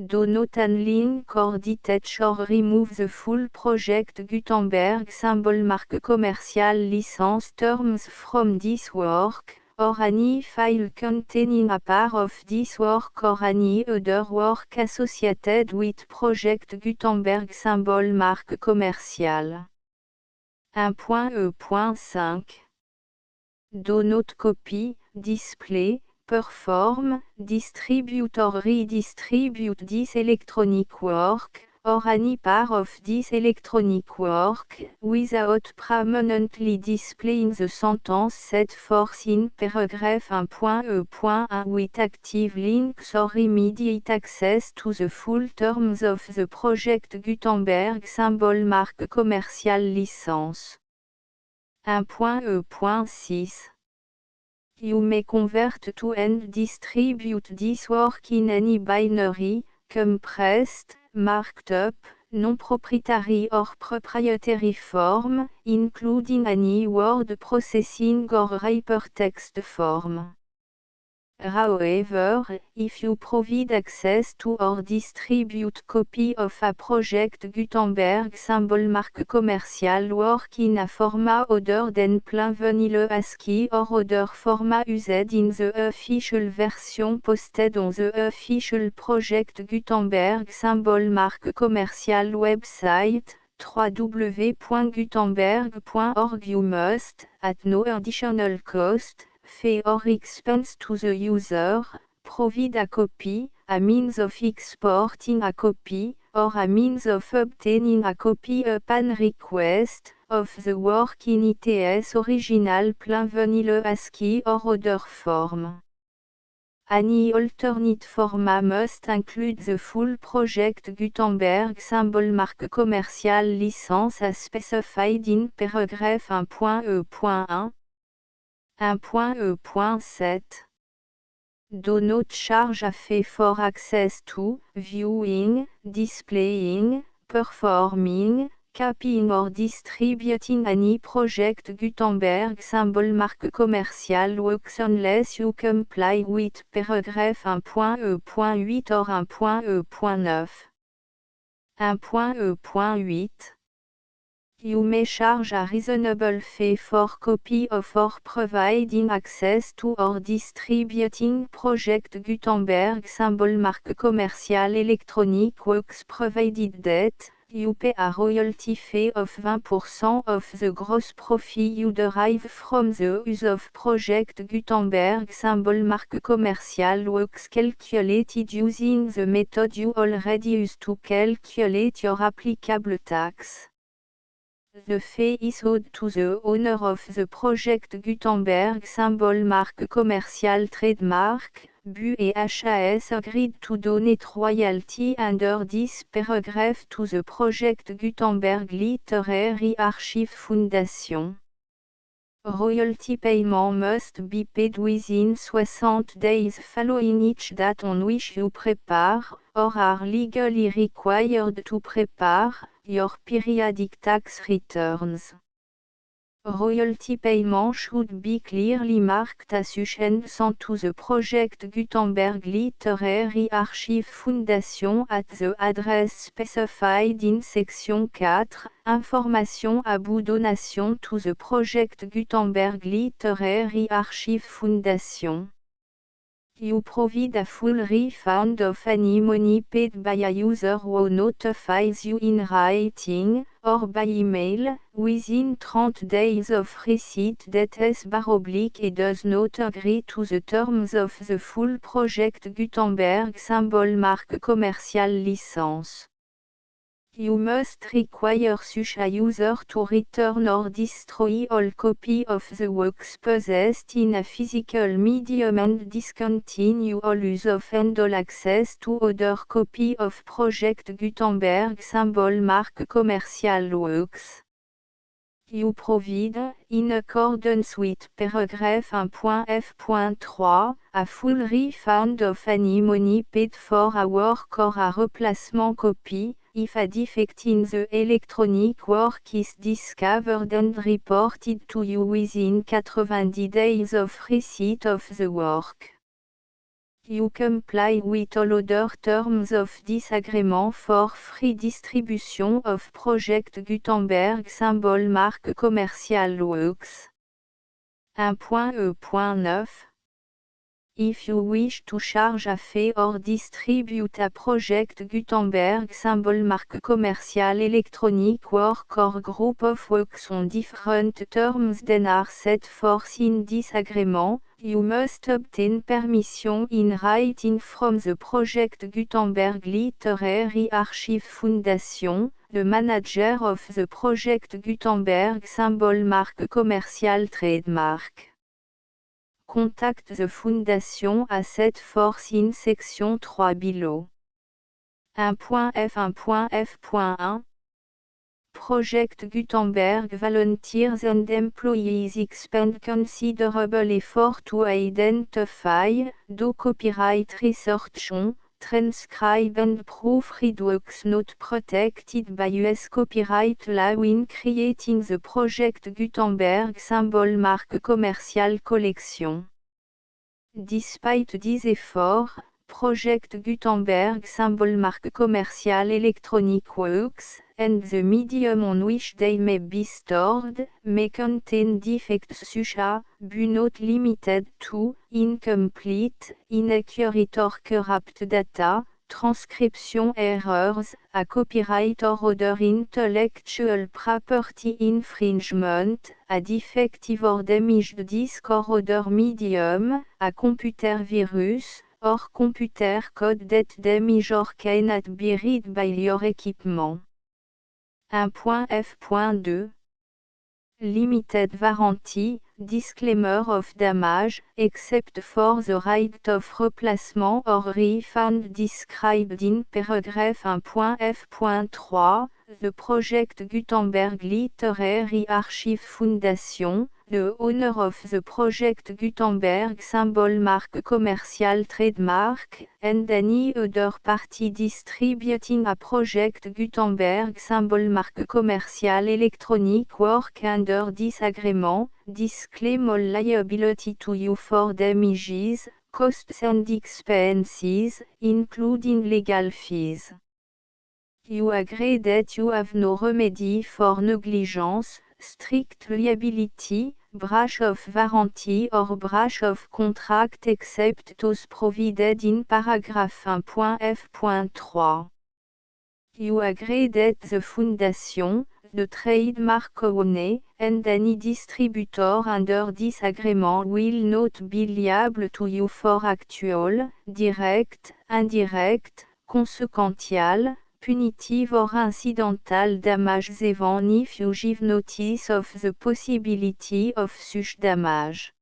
Speaker 1: Do not unlink or detach or remove the full Project Gutenberg symbol marque commercial license terms from this work, or any file containing a part of this work or any other work associated with Project Gutenberg symbol marque commercial. 1.e.5 Do not copy, display, perform, distribute or redistribute this electronic work, or any part of this electronic work, without permanently displaying the sentence set forth in paragraph 1.e.1 with active links or immediate access to the full terms of the project Gutenberg symbol marque commerciale licence. 1.e.6 You may convert to and distribute this work in any binary, compressed, marked up, non-proprietary or proprietary form, including any word processing or hypertext form. However, if you provide access to or distribute copy of a project Gutenberg symbol marque commercial work in a format other than plain vanilla ASCII or other format used in the official version posted on the official project Gutenberg symbol marque commercial website, www.gutenberg.org you must, at no additional cost, fee or expense to the user, provide a copy, a means of exporting a copy, or a means of obtaining a copy upon request, of the work in its original plain vanilla ASCII or other form. Any alternate format must include the full project Gutenberg symbol marque commerciale licence as specified in paragraph 1.e.1. 1.e.7 Do not charge a fee for access to, viewing, displaying, performing, copying or distributing any project Gutenberg symbol marque commercial works unless you comply with paragraph 1.e.8 or 1.e.9. 1.e.8 You may charge a reasonable fee for copy of or providing access to or distributing project Gutenberg symbol marque commercial electronic works provided that you pay a royalty fee of 20% of the gross profit you derive from the use of project Gutenberg symbol marque commercial works calculated using the method you already use to calculate your applicable tax. The fee is owed to the owner of the project Gutenberg symbol marque commercial trademark, BU et HAS agreed to donate royalty under this paragraph to the project Gutenberg Literary Archive Foundation. Royalty payment must be paid within 60 days following each date on which you prepare, or are legally required to prepare, your periodic tax returns. Royalty payment should be clearly marked association to the project Gutenberg Literary Archive Foundation at the address specified in section 4, Information about donation to the project Gutenberg Literary Archive Foundation. You provide a full refund of any money paid by a user who notifies you in writing, or by email, within 30 days of receipt that et does not agree to the terms of the full project Gutenberg symbol marque commercial licence. You must require such a user to return or destroy all copy of the works possessed in a physical medium and discontinue all use of and all access to other copy of project Gutenberg symbol marque commercial works. You provide, in accordance with paragraph 1.f.3, a full refund of any money paid for a work or a replacement copy, if a defect in the electronic work is discovered and reported to you within 90 days of receipt of the work. You comply with all other terms of this agreement for free distribution of project Gutenberg symbol marque commercial works. 1.e.9 If you wish to charge a fee or distribute a project Gutenberg symbol marque commercial electronic work or group of works on different terms than are set forth in this agreement, you must obtain permission in writing from the Project Gutenberg Literary Archive Foundation, the manager of the Project Gutenberg symbol marque commercial trademark. Contact the Fondation à set forth in section 3 below. 1.f1.f.1 Project Gutenberg volunteers and employees expend considerable effort to identify, do copyright research on, transcribe and proofread works not protected by US copyright law in creating the Project Gutenberg symbol marque commercial collection. Despite these efforts, Project Gutenberg symbol marque commercial electronic works, and the medium on which they may be stored, may contain defects such as, but not limited to, incomplete, inaccurate or corrupt data, transcription errors, a copyright or other intellectual property infringement, a defective or damaged disk or other medium, a computer virus, or computer code that damage or cannot be read by your equipment. 1.f.2 Limited warranty, disclaimer of damage, except for the right of replacement or refund described in paragraph 1.f.3, the Project Gutenberg Literary Archive Foundation, the owner of the Project Gutenberg symbol marque commercial trademark, and any other party distributing a Project Gutenberg symbol marque commercial electronic work under this agreement, disclaim all liability to you for damages, costs and expenses, including legal fees. You agree that you have no remedy for negligence, strict liability, breach of warranty or breach of contract except those provided in paragraph 1.f.3. You agree that the Foundation, the trademark owner, and any distributor under this agreement will not be liable to you for actual, direct, indirect, consequential, punitive or incidental damages even if you give notice of the possibility of such damage.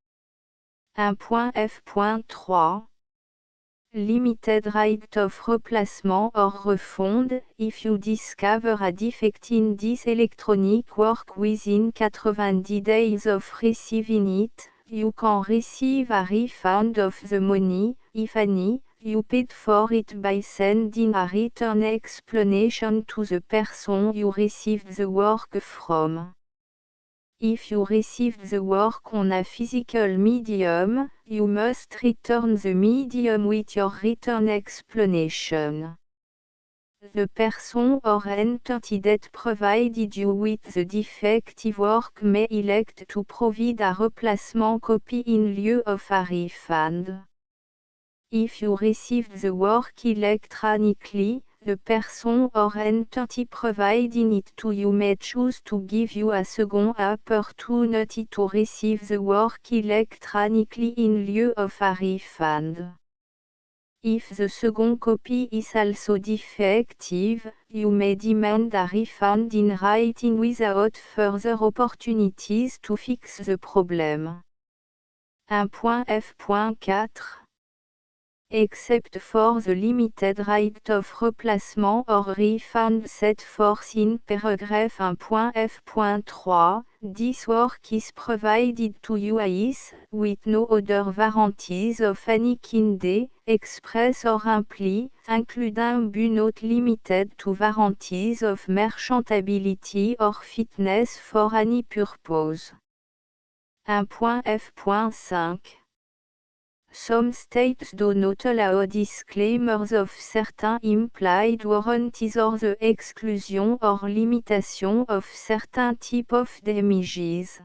Speaker 1: 1.f.3 Limited right of replacement or refund, if you discover a defect in this electronic work within 90 days of receiving it, you can receive a refund of the money, if any, you paid for it by sending a written explanation to the person you received the work from. If you received the work on a physical medium, you must return the medium with your written explanation. The person or entity that provided you with the defective work may elect to provide a replacement copy in lieu of a refund. If you received the work electronically, the person or entity providing it to you may choose to give you a second opportunity to receive the work electronically in lieu of a refund. If the second copy is also defective, you may demand a refund in writing without further opportunities to fix the problem. 1.f.4 Except for the limited right of replacement or refund set forth in paragraph 1.f.3, this work is provided to you as, with no other warranties of any kind, express or implied, including but not limited to warranties of merchantability or fitness for any purpose. 1.f.5 Some states do not allow disclaimers of certain implied warranties or the exclusion or limitation of certain types of damages.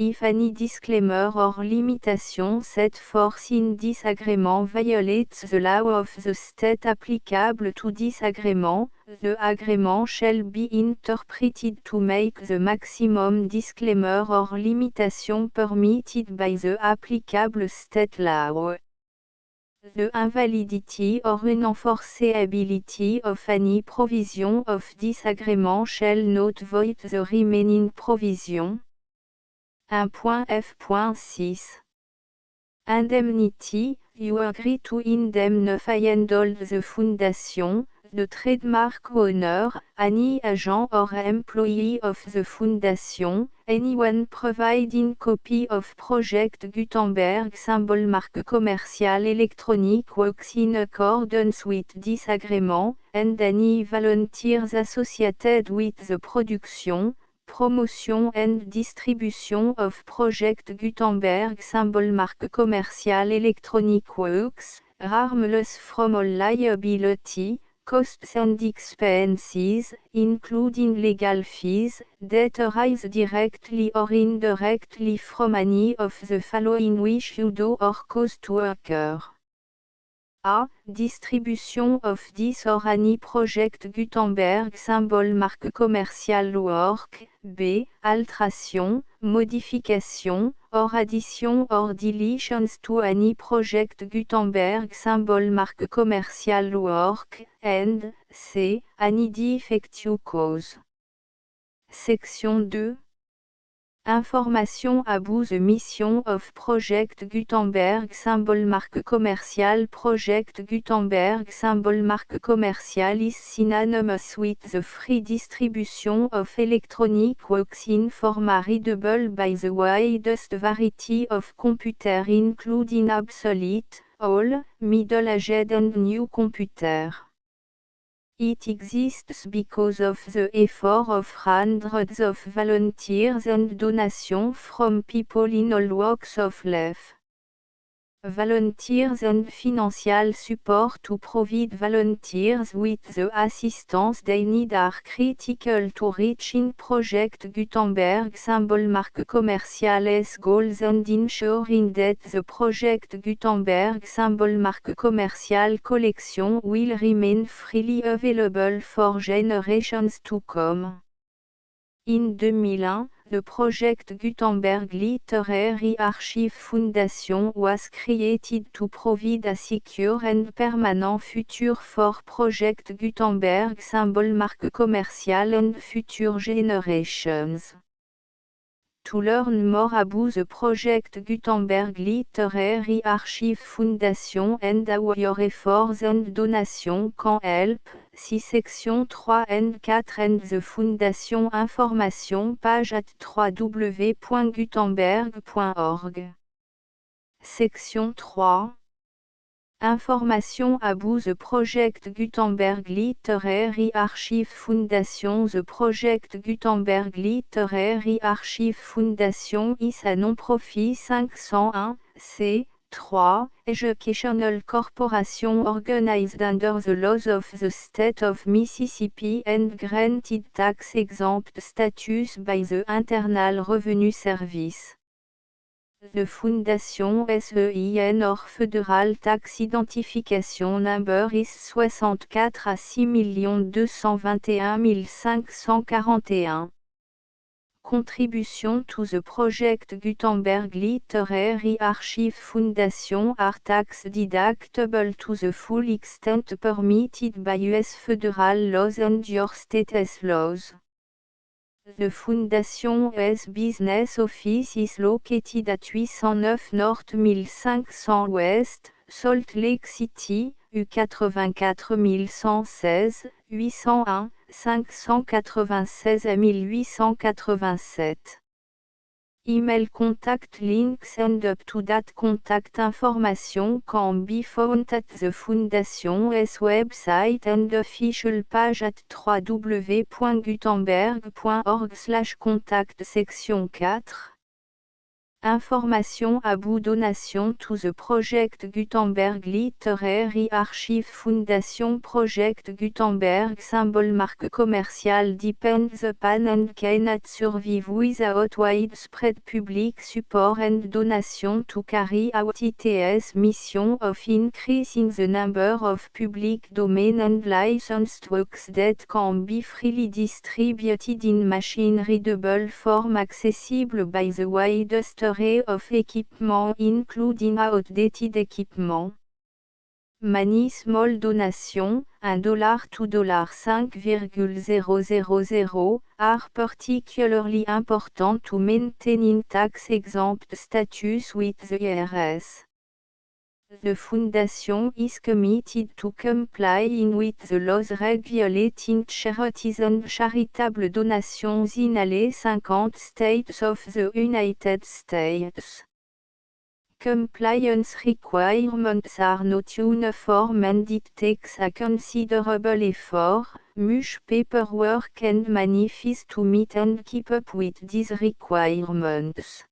Speaker 1: If any disclaimer or limitation set forth in this agreement violates the law of the state applicable to this agreement, the agreement shall be interpreted to make the maximum disclaimer or limitation permitted by the applicable state law. The invalidity or unenforceability of any provision of this agreement shall not void the remaining provision. 1.f.6 Indemnity, you agree to indemnify and hold the foundation, the trademark owner, any agent or employee of the foundation, anyone providing copy of Project Gutenberg symbol marque commercial electronic works in accordance with this agreement, and any volunteers associated with the production, promotion and distribution of Project Gutenberg symbol marque commercial electronic works, harmless from all liability, costs and expenses, including legal fees, that arise directly or indirectly from any of the following which you do or cause to occur. A. Distribution of this or any Project Gutenberg symbol marque commercial work. B. Alteration, modification, or addition or deletions to any Project Gutenberg symbol marque commercial work. And C. Any defective cause. Section 2. Information about the mission of Project Gutenberg symbol marque commercial. Project Gutenberg symbol marque commercial is synonymous with the free distribution of electronic works in format readable by the widest variety of computers including obsolete, old, middle-aged and new computers. It exists because of the effort of hundreds of volunteers and donations from people in all walks of life. Volunteers and financial support to provide volunteers with the assistance they need are critical to reaching Project Gutenberg symbol marque commercial's goals and ensuring that the Project Gutenberg symbol marque commercial collection will remain freely available for generations to come. In 2001, the Project Gutenberg Literary Archive Foundation was created to provide a secure and permanent future for Project Gutenberg symbol marque commercial and future generations. To learn more about the Project Gutenberg Literary Archive Foundation and how your efforts and donations can help, see section 3 and 4 and the Foundation information page at www.gutenberg.org. Section 3. Information about the Project Gutenberg Literary Archive Foundation. The Project Gutenberg Literary Archive Foundation is a non-profit 501(c)(3) educational corporation organized under the laws of the state of Mississippi and granted tax-exempt status by the Internal Revenue Service. The Foundation SEIN or Federal Tax Identification Number is 64 à 6 221 541. Contribution to the Project Gutenberg Literary Archive Foundation are tax deductible to the full extent permitted by U.S. federal laws and your state's laws. The Foundation's business office is located at 809 North 1500 West, Salt Lake City, U84 116, 801, 596 à 1887. Email contact links and up-to-date contact information can be found at the Foundation's website and official page at www.gutenberg.org/contact. Section 4. Information about donation to the Project Gutenberg Literary Archive Foundation. Project Gutenberg symbol marque commerciale depends upon and cannot survive without widespread public support and donation to carry out its mission of increasing the number of public domain and licensed works that can be freely distributed in machine-readable form accessible by the widest array of equipment including outdated equipment. Many small donation, $1 to $5,000, are particularly important to maintaining tax-exempt status with the IRS. The Foundation is committed to complying with the laws regulating charities and charitable donations in all 50 states of the United States. Compliance requirements are not uniform and it takes a considerable effort, much paperwork and money fees to meet and keep up with these requirements.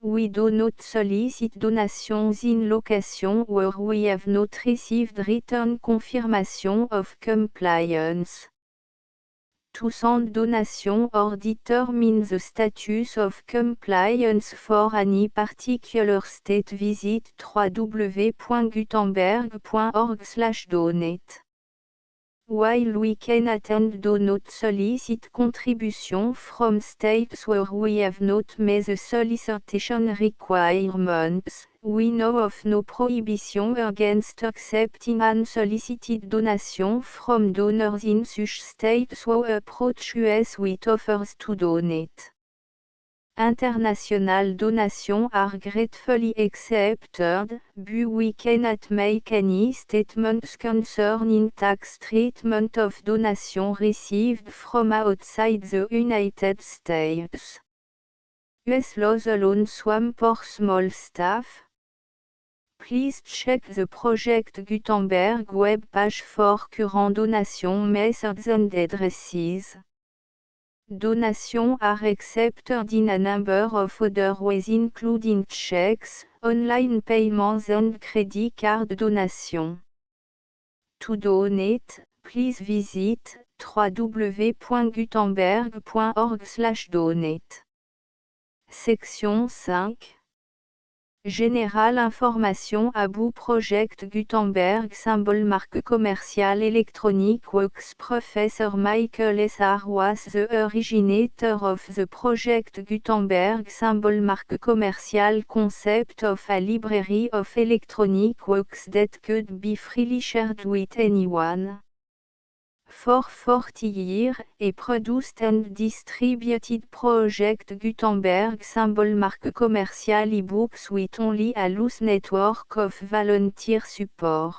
Speaker 1: We do not solicit donations in locations where we have not received written confirmation of compliance. To send donation or determine the status of compliance for any particular state, visit www.gutenberg.org/donate. While we cannot and do not solicit contribution from states where we have not met the solicitation requirements, we know of no prohibition against accepting unsolicited donation from donors in such states who approach us with offers to donate. International donations are gratefully accepted, but we cannot make any statements concerning tax treatment of donations received from outside the United States. US laws alone swamp for small staff. Please check the Project Gutenberg web page for current donation methods and addresses. Donations are accepted in a number of other ways including checks, online payments and credit card donation. To donate, please visit www.gutenberg.org/donate. Section 5. Général information about Project Gutenberg symbol marque commerciale Electronic Works. Professor Michael S. R. was the originator of the Project Gutenberg symbol marque commerciale concept of a library of electronic works that could be freely shared with anyone. For 40 years, he produced and distributed Project Gutenberg symbol marque commerciale e-books with only a loose network of volunteer support.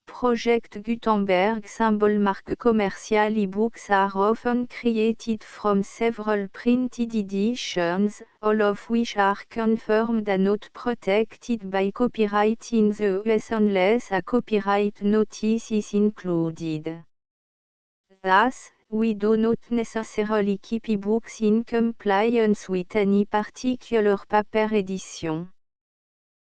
Speaker 1: Project Gutenberg symbol marque commerciale e-books are often created from several printed editions, all of which are confirmed and not protected by copyright in the US unless a copyright notice is included. Thus, we do not necessarily keep e-books in compliance with any particular paper edition.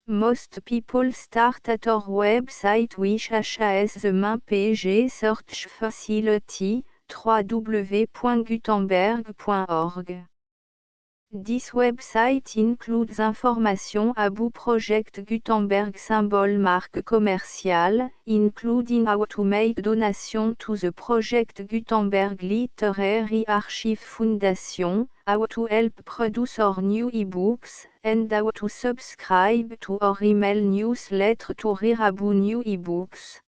Speaker 1: Most people start at our website which has the main page search facility, www.gutenberg.org. This website includes information about Project Gutenberg symbol marque commerciale, including how to make donation to the Project Gutenberg Literary Archive Foundation, how to help produce our new ebooks, and how to subscribe to our email newsletter to read about new ebooks.